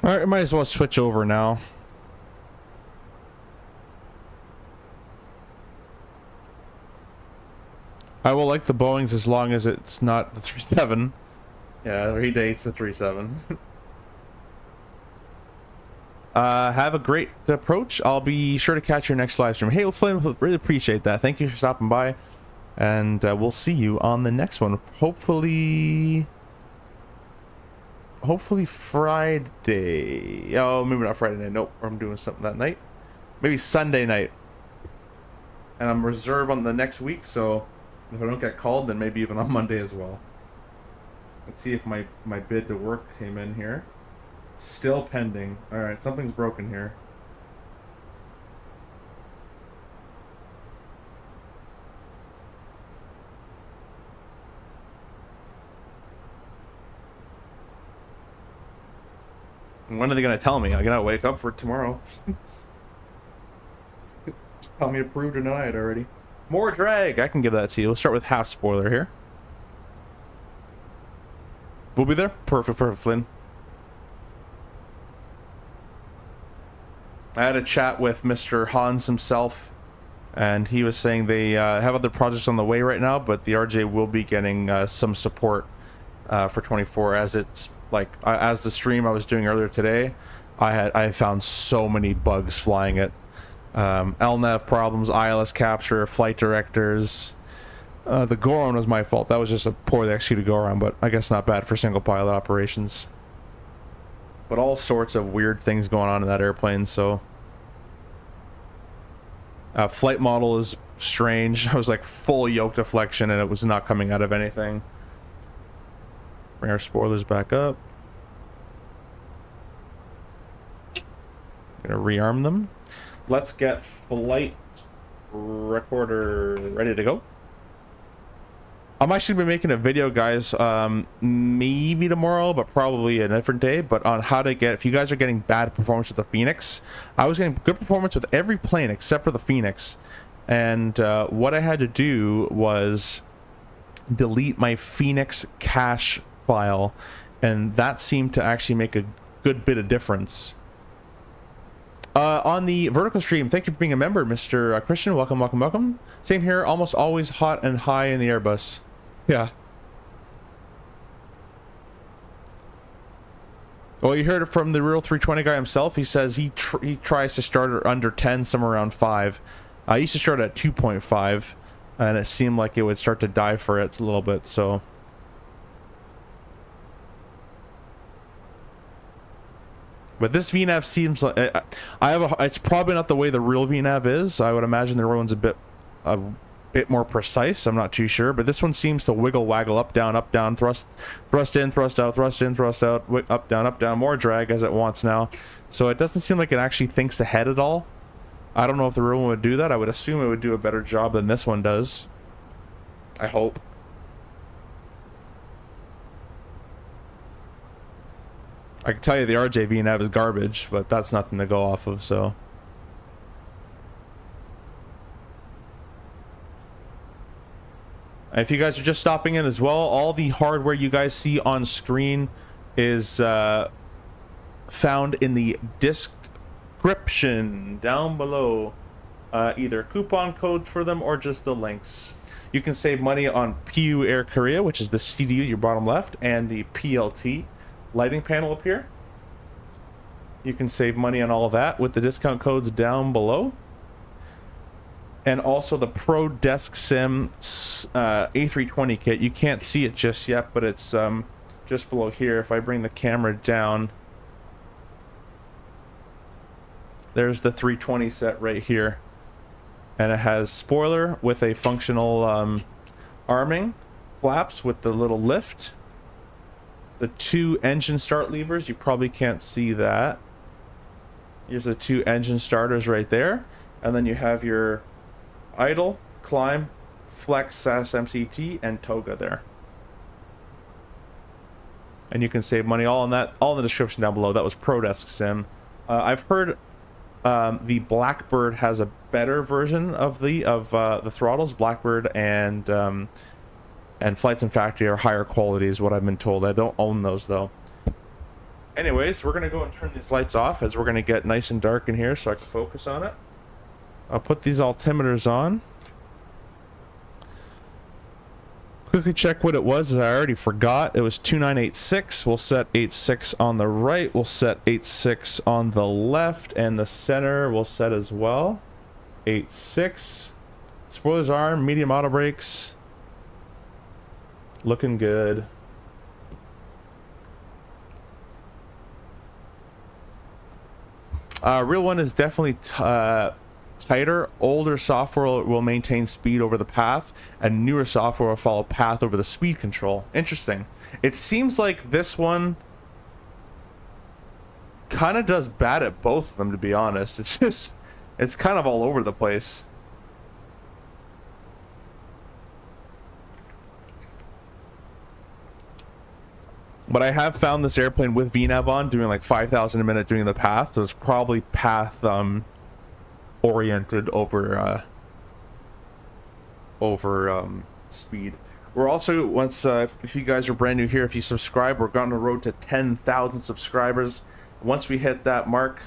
S1: right, I might as well switch over now. I will like the Boeings as long as it's not the 37. Yeah, he dates the 37. Have a great approach. I'll be sure to catch your next live stream. Hey, Flynn, really appreciate that. Thank you for stopping by, and we'll see you on the next one. Hopefully Friday. Oh, maybe not Friday night. Nope, I'm doing something that night. Maybe Sunday night. And I'm reserved on the next week, so if I don't get called, then maybe even on Monday as well. Let's see if my bid to work came in here. Still pending. Alright, something's broken here. When are they going to tell me? I gotta wake up for tomorrow. Tell me approved or denied already. More drag! I can give that to you. We'll start with half spoiler here. We'll be there? Perfect, Flynn. I had a chat with Mr. Hans himself, and he was saying they have other projects on the way right now, but the RJ will be getting some support for 24, as it's like as the stream I was doing earlier today, I found so many bugs flying it. LNAV problems, ILS capture, flight directors. The go-around was my fault. That was just a poorly executed go-around, but I guess not bad for single pilot operations. But all sorts of weird things going on in that airplane, so... flight model is strange. I was like full yoke deflection and it was not coming out of anything. Bring our spoilers back up. Gonna rearm them. Let's get flight recorder ready to go. I'm actually gonna be making a video, guys, maybe tomorrow, but probably a different day, but on how to get, if you guys are getting bad performance with the Fenix. I was getting good performance with every plane except for the Fenix, and what I had to do was delete my Fenix cache file, and that seemed to actually make a good bit of difference. On the vertical stream, thank you for being a member, Mr. Christian. Welcome, welcome, welcome. Same here, almost always hot and high in the Airbus. Yeah. Well, you heard it from the real 320 guy himself. He says he tries to start at under 10, somewhere around 5. I used to start at 2.5, and it seemed like it would start to die for it a little bit, so... But this VNAV seems like... it's probably not the way the real VNAV is. I would imagine the real one's a bit more precise. I'm not too sure, but this one seems to wiggle, waggle, up, down, thrust in, thrust out, thrust in, thrust out, up, down, more drag as it wants now. So it doesn't seem like it actually thinks ahead at all. I don't know if the real one would do that. I would assume it would do a better job than this one does. I hope. I can tell you the RJ VNAV is garbage, but that's nothing to go off of, so... If you guys are just stopping in as well, all the hardware you guys see on screen is found in the description down below. Either coupon codes for them or just the links. You can save money on PU Air Korea, which is the CDU, your bottom left, and the PLT lighting panel up here. You can save money on all of that with the discount codes down below. And also the Pro Desk Sim A320 kit. You can't see it just yet, but it's just below here. If I bring the camera down, there's the 320 set right here. And it has spoiler with a functional arming, flaps with the little lift, the 2 engine start levers. You probably can't see that. Here's the 2 engine starters right there. And then you have your idle, climb, flex, SAS, MCT, and toga there. And you can save money all on that, all in the description down below. That was ProDesk Sim. I've heard the Blackbird has a better version of the throttles. Blackbird and Flights and Factory are higher quality is what I've been told. I don't own those though. Anyways, we're gonna go and turn these lights off as we're gonna get nice and dark in here so I can focus on it. I'll put these altimeters on. Quickly check what it was, as I already forgot. It was 2986. We'll set 86 on the right. We'll set 86 on the left, and the center we'll set as well. 86. Spoilers arm, medium auto brakes. Looking good. Real one is definitely tighter. Older software will maintain speed over the path, and newer software will follow path over the speed control. Interesting. It seems like this one kind of does bad at both of them, to be honest. It's kind of all over the place. But I have found this airplane with VNAV on doing like 5,000 a minute doing the path, so it's probably path oriented over speed. We're also, once if you guys are brand new here, if you subscribe, we're on the road to 10,000 subscribers. Once we hit that mark,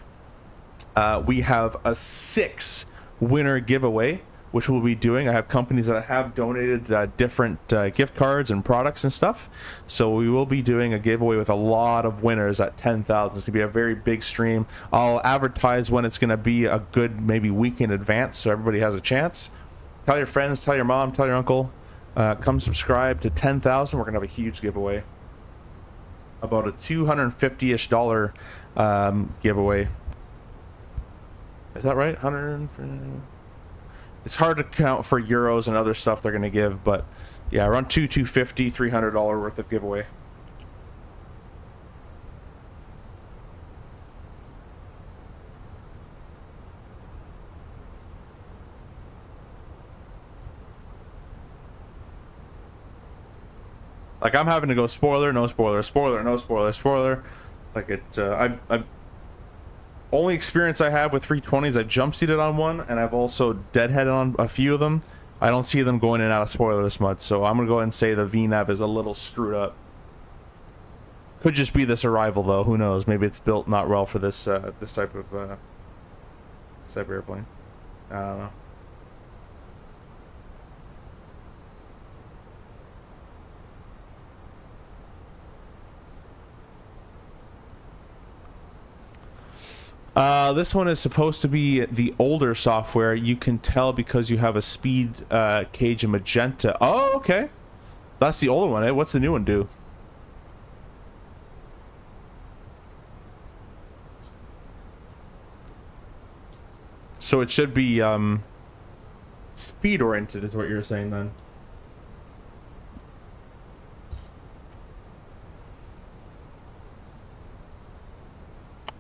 S1: we have a 6 winner giveaway, which we'll be doing. I have companies that have donated different gift cards and products and stuff, so we will be doing a giveaway with a lot of winners at 10,000. It's gonna be a very big stream. I'll advertise when it's gonna be a good maybe week in advance, so everybody has a chance. Tell your friends, tell your mom, tell your uncle, come subscribe to 10,000. We're gonna have a huge giveaway, about a $250-ish giveaway. Is that right? 100. It's hard to count for euros and other stuff they're going to give, but yeah, around $250, $300 worth of giveaway. Like, I'm having to go spoiler, no spoiler, spoiler, no spoiler, spoiler. Like, I've only experience I have with 320s, I jump seated on one, and I've also deadheaded on a few of them. I don't see them going in and out of spoiler this much, so I'm gonna go ahead and say the VNAV is a little screwed up. Could just be this arrival though, who knows? Maybe it's built not well for this this type of airplane. I don't know. This one is supposed to be the older software. You can tell because you have a speed cage in magenta. Oh, okay. That's the older one, eh? What's the new one do? So it should be speed oriented is what you're saying then.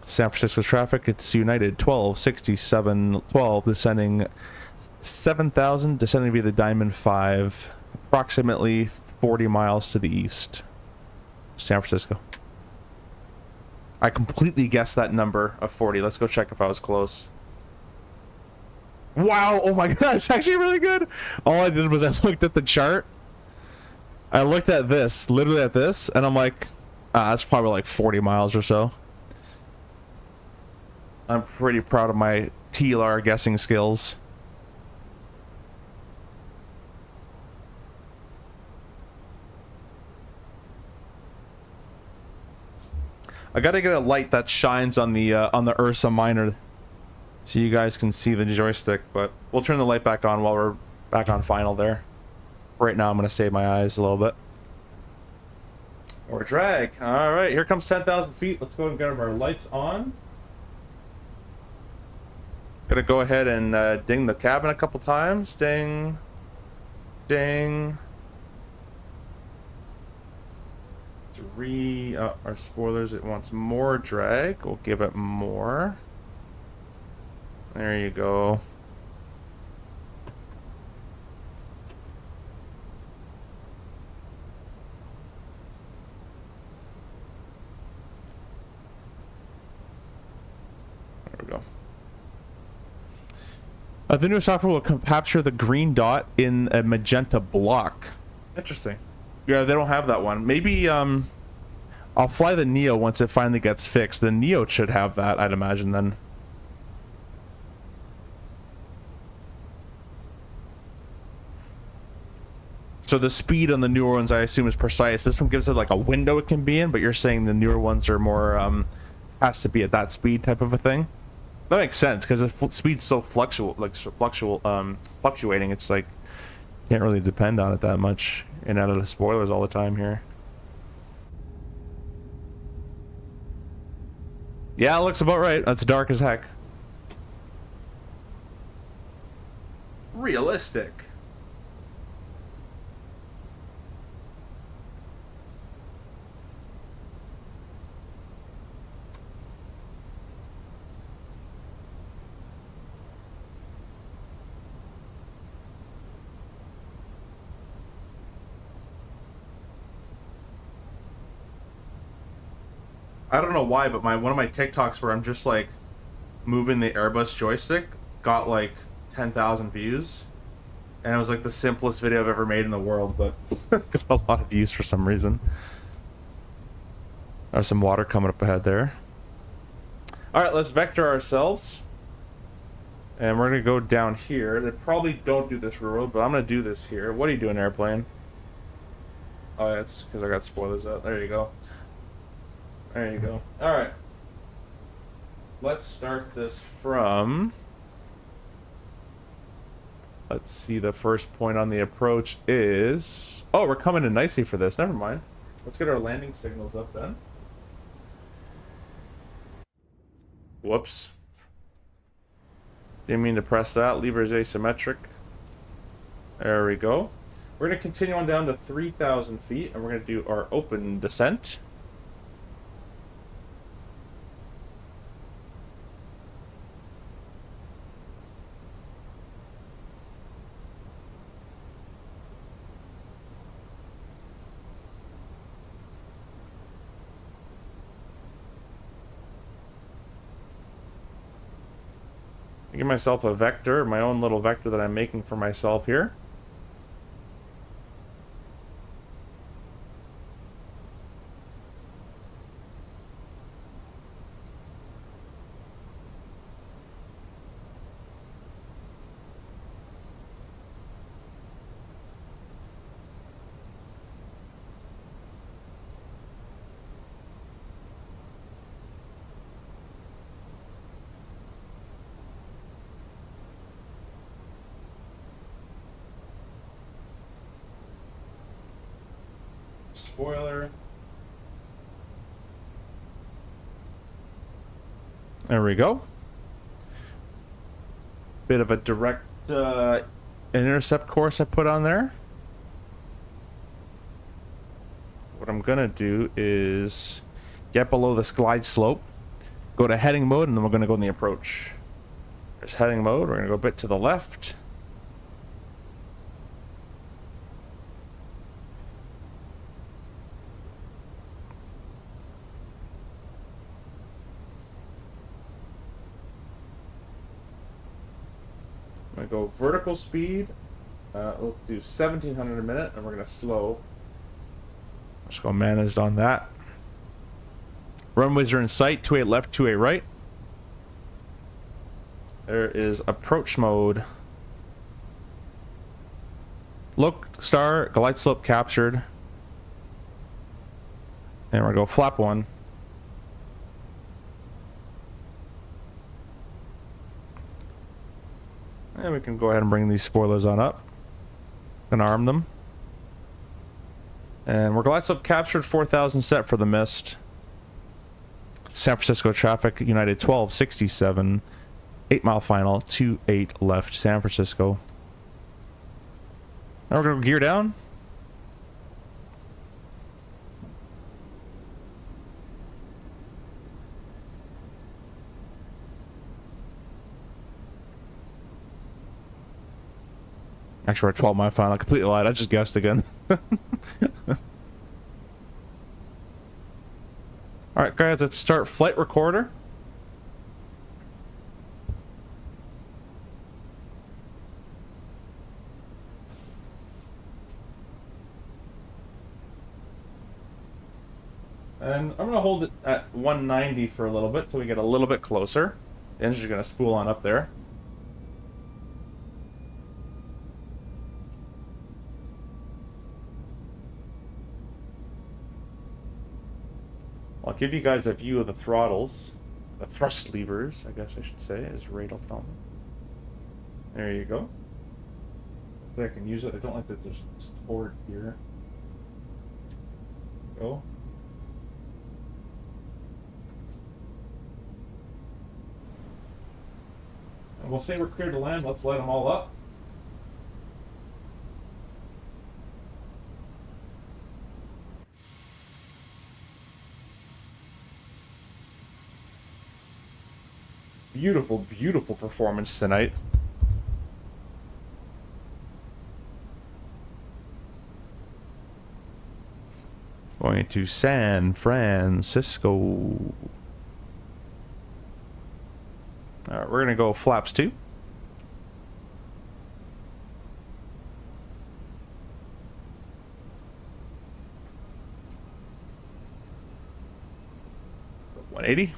S1: San Francisco traffic, it's United 1267 12 descending 7,000, descending via the Diamond 5, approximately 40 miles to the east. San Francisco. I completely guessed that number of 40. Let's go check if I was close. Wow, oh my god, it's actually really good. All I did was I looked at the chart. I looked at this, literally at this, and I'm like, that's probably like 40 miles or so. I'm pretty proud of my TLR guessing skills. I gotta get a light that shines on the Ursa Minor so you guys can see the joystick, but we'll turn the light back on while we're back on final there. For right now, I'm gonna save my eyes a little bit. Or drag. All right, here comes 10,000 feet. Let's go and get our lights on. Gonna go ahead and ding the cabin a couple times. Ding. Ding. Our spoilers, it wants more drag. We'll give it more. There you go. There we go. The new software will capture the green dot in a magenta block. Interesting. Yeah, they don't have that one. Maybe I'll fly the Neo once it finally gets fixed. The Neo should have that, I'd imagine then. So the speed on the newer ones, I assume, is precise. This one gives it like a window it can be in, but you're saying the newer ones are more has to be at that speed type of a thing. That makes sense because the speed's so fluctuating. It's like can't really depend on it that much. And out of the spoilers all the time here. Yeah, it looks about right. That's dark as heck. Realistic. I don't know why, but one of my TikToks where I'm just like moving the Airbus joystick got like 10,000 views, and it was like the simplest video I've ever made in the world, but got a lot of views for some reason. There's some water coming up ahead there. All right, let's vector ourselves, and we're gonna go down here. They probably don't do this road, but I'm gonna do this here. What are you doing, airplane? Oh, that's because I got spoilers out. There you go. There you go. All right. Let's start this from... Let's see, the first point on the approach is... Oh, we're coming in nicely for this. Never mind. Let's get our landing signals up then. Whoops. Didn't mean to press that. Lever is asymmetric. There we go. We're going to continue on down to 3,000 feet, and we're going to do our open descent. Give myself a vector, my own little vector that I'm making for myself here. spoiler. There we go. Bit of a direct intercept course I put on there. What I'm gonna do is get below this glide slope, go to heading mode, and then we're gonna go in the approach. There's heading mode. We're gonna go a bit to the left. I'm gonna go vertical speed. Let's do 1700 a minute, and we're gonna slow. Let's go managed on that. Runways are in sight. 28 left, 28 right. There is approach mode. Look, star, glide slope captured. And we're gonna go flap 1. And we can go ahead and bring these spoilers on up and arm them. And we're glide slope captured, 4,000 set for the mist. San Francisco traffic, United 1267, 8 mile final, 28 left, San Francisco. Now we're gonna gear down. Actually, we're at 12 mile final. I completely lied. I just guessed again. Alright, guys, let's start flight recorder. And I'm going to hold it at 190 for a little bit till we get a little bit closer. The engine's going to spool on up there. I'll give you guys a view of the throttles. The thrust levers, I guess I should say, as Ray will tell me. There you go. Hopefully I can use it. I don't like that there's cord here. Go. And we'll say we're clear to land. Let's light them all up. Beautiful, beautiful performance tonight. Going to San Francisco. Alright, we're gonna go flaps 2. $180.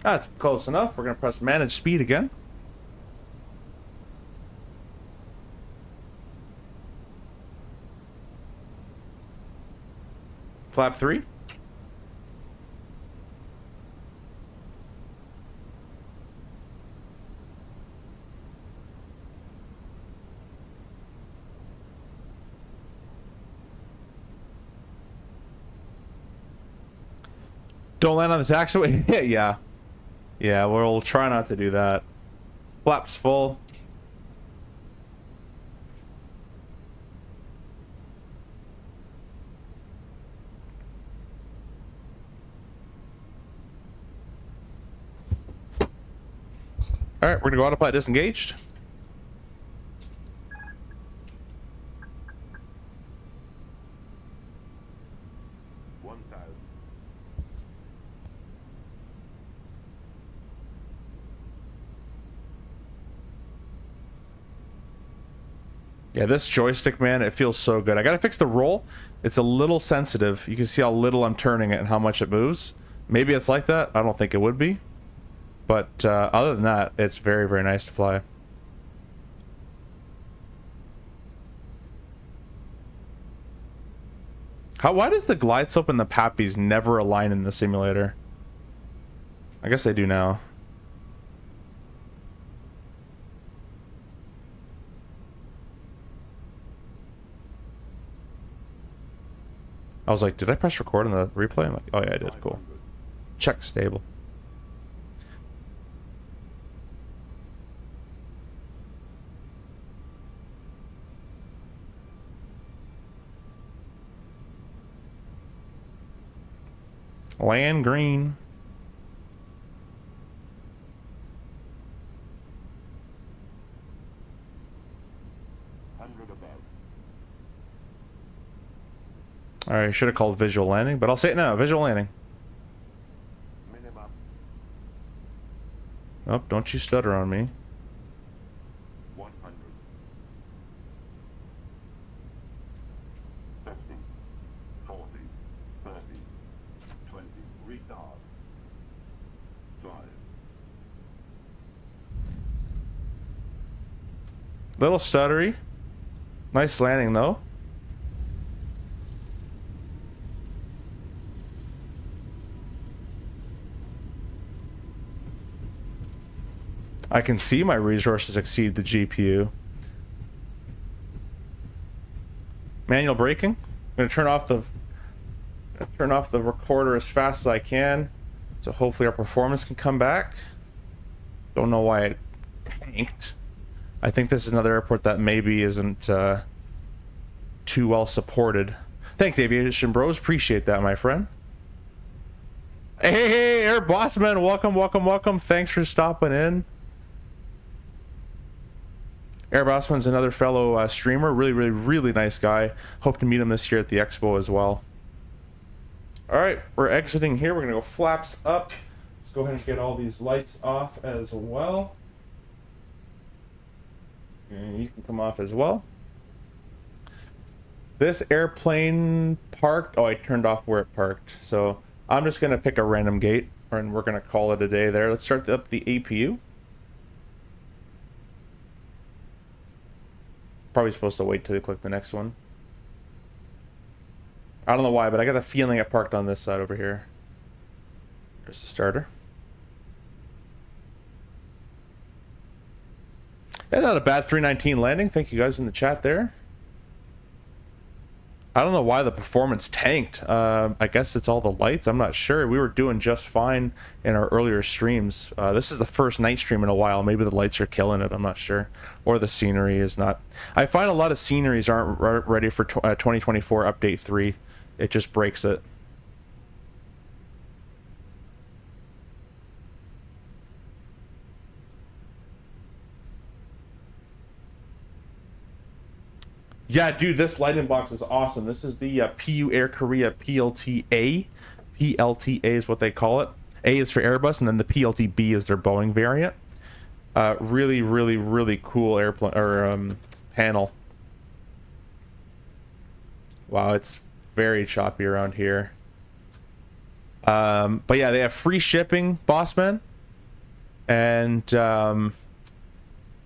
S1: That's close enough. We're going to press manage speed again. Flap 3. Don't land on the taxiway? Yeah. Yeah, we'll try not to do that. Flaps full. Alright, we're gonna go autopilot disengaged. Yeah, this joystick, man, it feels so good. I gotta fix the roll. It's a little sensitive. You can see how little I'm turning it and how much it moves. Maybe it's like that. I don't think it would be. But other than that, it's very, very nice to fly. Why does the glide slope and the pappies never align in the simulator? I guess they do now. I was like, did I press record on the replay? I'm like, oh yeah, I did. Cool. Check stable. Land green. Alright, should have called visual landing, but I'll say it now. Visual landing.
S2: Minimum.
S1: Oh, don't you stutter on me.
S2: 100. 50, 40, 30, 20. Retard. 5.
S1: Little stuttery. Nice landing though. I can see my resources exceed the GPU. Manual braking. I'm gonna turn off the recorder as fast as I can, so hopefully our performance can come back. Don't know why it tanked. I think this is another airport that maybe isn't too well supported. Thanks, Aviation Bros. Appreciate that, my friend. Hey, Air Bossman, welcome, welcome, welcome. Thanks for stopping in. Air Bossman's another fellow streamer. Really nice guy. Hope to meet him this year at the Expo as well. Alright, we're exiting here. We're going to go flaps up. Let's go ahead and get all these lights off as well. And you can come off as well. This airplane parked. Oh, I turned off where it parked. So I'm just going to pick a random gate and we're going to call it a day there. Let's start up the APU. Probably supposed to wait till you click the next one. I don't know why, but I got a feeling I parked on this side over here. There's the starter. Yeah, not a bad 319 landing. Thank you guys in the chat there. I don't know why the performance tanked. I guess it's all the lights. I'm not sure. We were doing just fine in our earlier streams. This is the first night stream in a while. Maybe the lights are killing it. I'm not sure. Or the scenery is not. I find a lot of sceneries aren't ready for 2024 Update 3. It just breaks it. Yeah, dude, this lighting box is awesome. This is the PU Air Korea PLTA. PLTA is what they call it. A is for Airbus, and then the PLTB is their Boeing variant. Really cool airplane or panel. Wow, it's very choppy around here. But yeah, they have free shipping, Bossman. And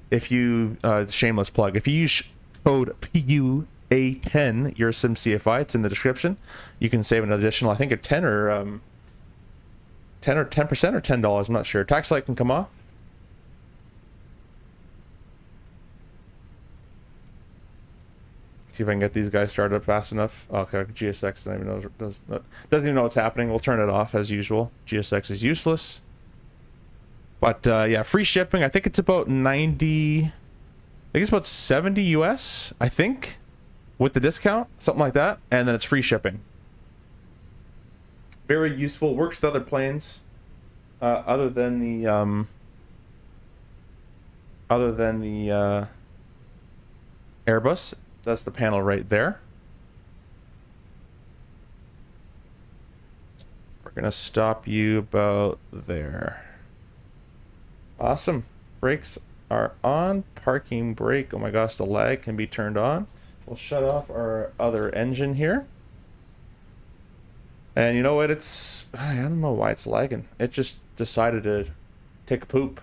S1: if you shameless plug, if you use code PUA10, your SimCFI, it's in the description. You can save an additional, I think, a 10 or 10% or $10. I'm not sure. Tax light can come off. See if I can get these guys started up fast enough. Okay, GSX doesn't even know what's happening. We'll turn it off as usual. GSX is useless. But yeah, free shipping. I think it's about 90. I think it's about 70 US, I think, with the discount, something like that, and then it's free shipping. Very useful. Works with other planes, other than the Airbus. That's the panel right there. We're gonna stop you about there. Awesome. Brakes are on. Parking brake. Oh my gosh, the lag can be turned on. We'll shut off our other engine here. And you know what? I don't know why it's lagging. It just decided to take a poop.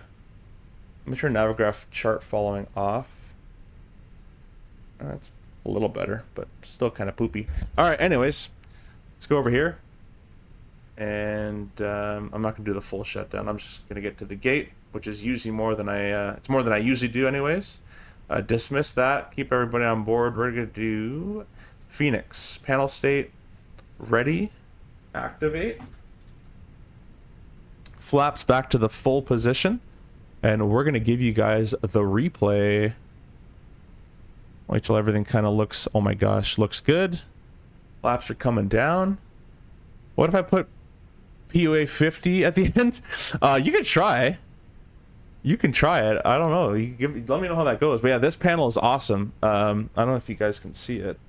S1: Let me turn Navigaph chart following off. That's a little better, but still kind of poopy. All right, anyways, Let's go over here. And I'm not going to do the full shutdown. I'm just going to get to the gate, which is usually more than it's more than I usually do anyways. Dismiss that. Keep everybody on board. We're going to do Fenix. Panel state. Ready. Activate. Flaps back to the full position. And we're going to give you guys the replay. Wait till everything kind of looks, oh my gosh, looks good. Flaps are coming down. What if I put PUA 50 at the end? You can try. You can try it. I don't know. Let me know how that goes. But yeah, this panel is awesome. I don't know if you guys can see it.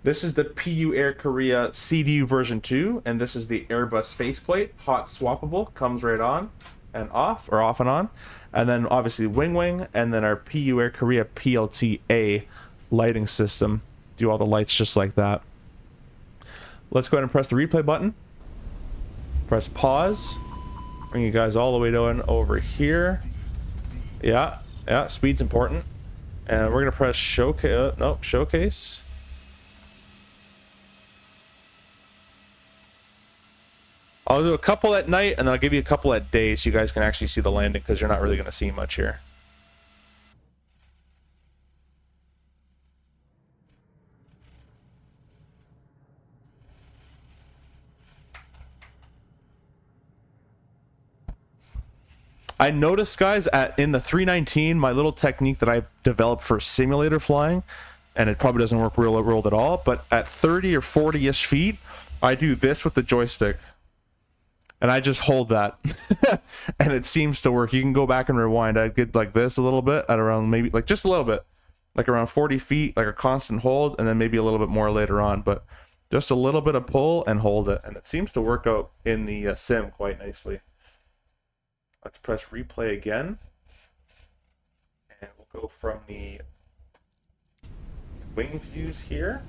S1: This is the PU Air Korea CDU version 2, and this is the Airbus faceplate, hot swappable, comes right on and off, or off and on. And then obviously Winwing, and then our PU Air Korea PLT-A lighting system. Do all the lights just like that. Let's go ahead and press the replay button. Press pause. Bring you guys all the way down over here. Yeah, speed's important. And we're gonna press showcase. Nope, showcase. I'll do a couple at night, and then I'll give you a couple at day so you guys can actually see the landing, because you're not really gonna see much here. I noticed, guys, in the 319, my little technique that I developed for simulator flying, and it probably doesn't work real world at all, but at 30 or 40-ish feet, I do this with the joystick. And I just hold that. And it seems to work. You can go back and rewind. I'd get like this a little bit at around maybe, like just a little bit. Like around 40 feet, like a constant hold, and then maybe a little bit more later on. But just a little bit of pull and hold it. And it seems to work out in the sim quite nicely. Let's press replay again. And we'll go from the wing views here.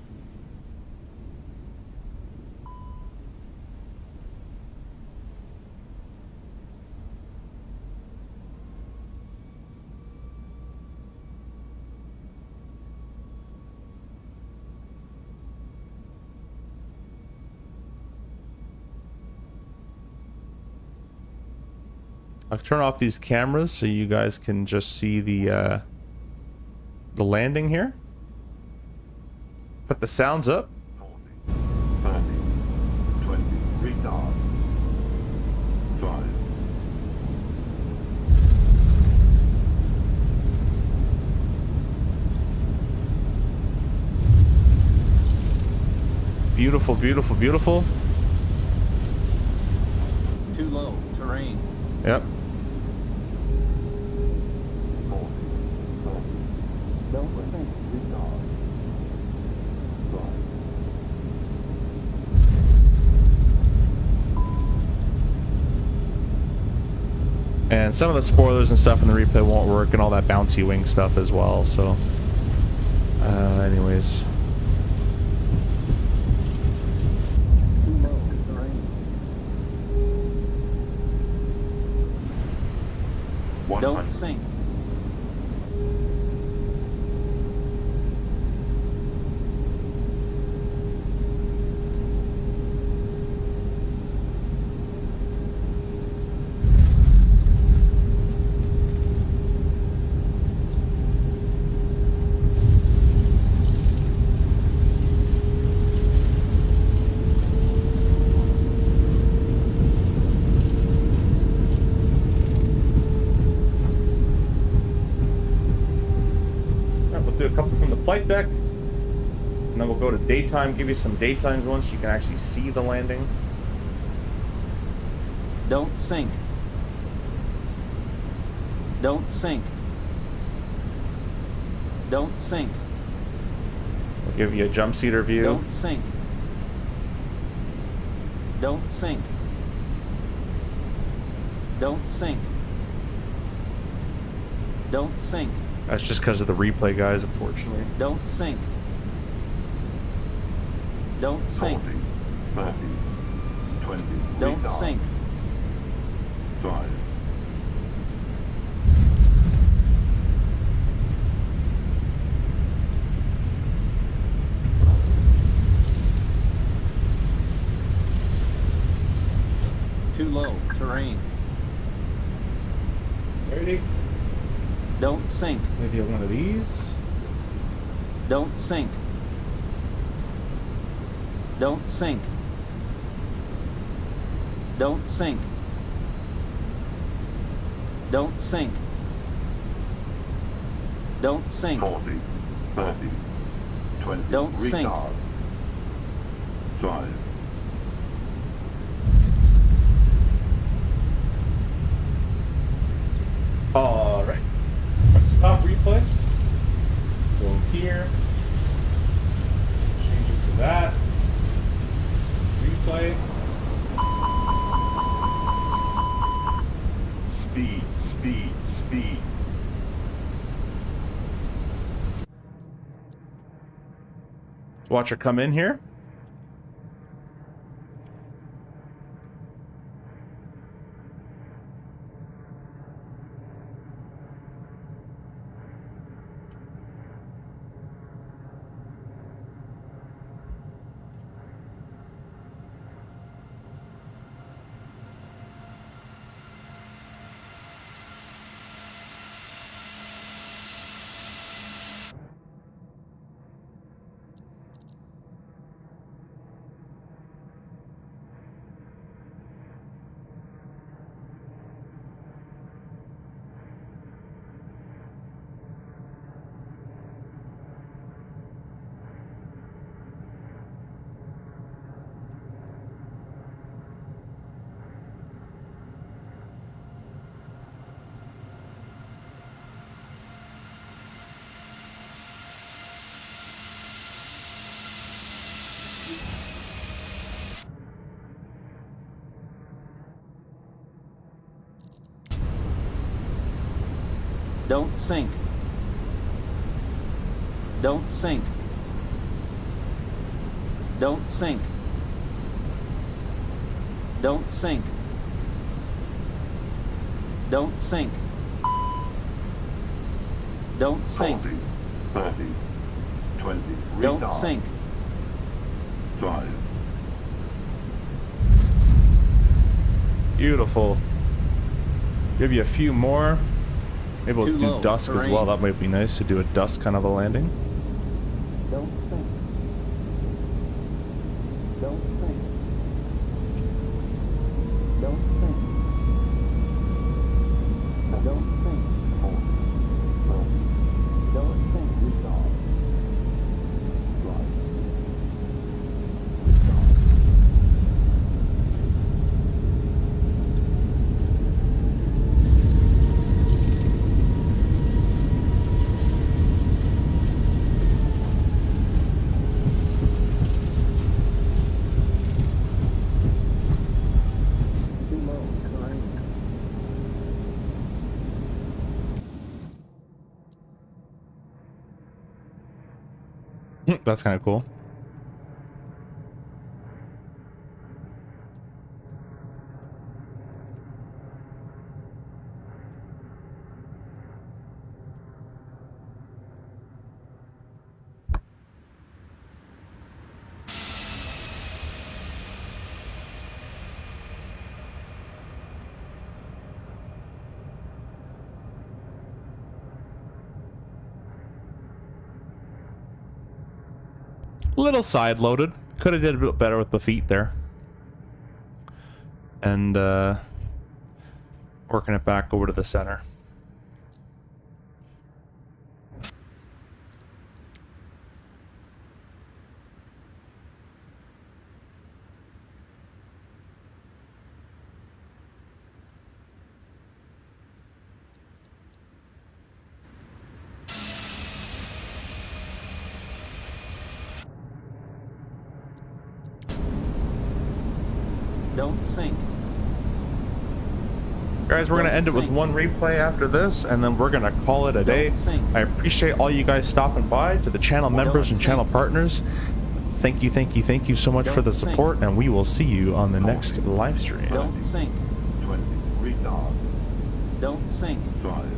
S1: I'll turn off these cameras so you guys can just see the landing here. Put the sounds up.
S3: 40, 30, 20, retard. 5.
S1: Beautiful, beautiful, beautiful.
S4: Too low, terrain.
S1: Yep.
S3: 40, 30. Don't think retard. 5.
S1: And some of the spoilers and stuff in the replay won't work, and all that bouncy wing stuff as well, so anyways.
S4: Too low, terrain. Don't
S3: 100.
S4: sink.
S1: Do a couple from the flight deck, and then we'll go to daytime, give you some daytime going so you can actually see the landing.
S4: Don't sink. Don't sink. Don't sink.
S1: We'll give you a jump seater view.
S4: Don't sink. Don't sink. Don't sink. Don't sink.
S1: That's just because of the replay, guys, unfortunately.
S4: Don't sink. Don't
S3: 40,
S4: sink.
S3: 30, 20,
S4: Don't
S3: retard.
S4: sink.
S3: 5.
S4: low. Terrain.
S1: Ready?
S4: Don't sink.
S1: Maybe one of these.
S4: Don't sink. Don't sink. Don't sink. Don't sink. Don't sink.
S3: 40, 30, 20.
S4: Don't sink.
S3: Retard. Drive.
S1: All right. Let's stop replay. Go here. Change it to that. Replay.
S3: Speed, speed, speed.
S1: Watch her come in here.
S4: Don't sink. Don't sink. Don't sink. Don't sink. Don't sink. Don't sink.
S3: 40, 30, 20.
S4: Don't
S3: Retard.
S4: sink.
S3: Drive.
S1: Beautiful. Give you a few more. Maybe we'll
S4: Too
S1: do
S4: low.
S1: dusk as
S4: Terrain.
S1: well. That might be nice to do a dusk kind of a landing.
S4: Don't sink. Don't sink. Don't sink. Don't sink. Don't sink.
S3: Retard. Drive.
S4: Too low. Terrain.
S1: That's kind of cool. Little side loaded. Could have did a bit better with the feet there. And working it back over to the center.
S4: Don't sink.
S1: Guys, we're going to end it with one replay after this, and then we're going to call it a day. I appreciate all you guys stopping by, to the channel members and channel partners. Thank you so much for the support, and we will see you on the next live stream.
S4: Don't sink.
S3: 20. Retard.
S4: Don't sink.
S3: Drive.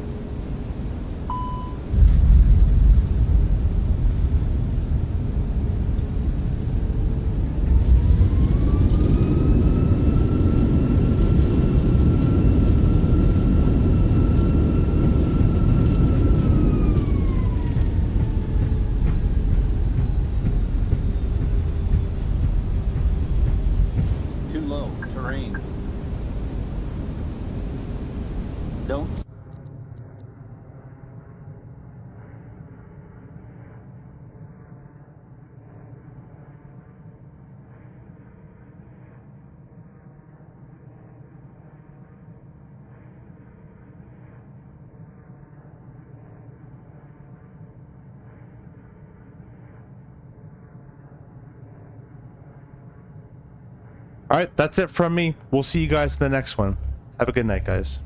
S1: All right, that's it from me. We'll see you guys in the next one. Have a good night, guys.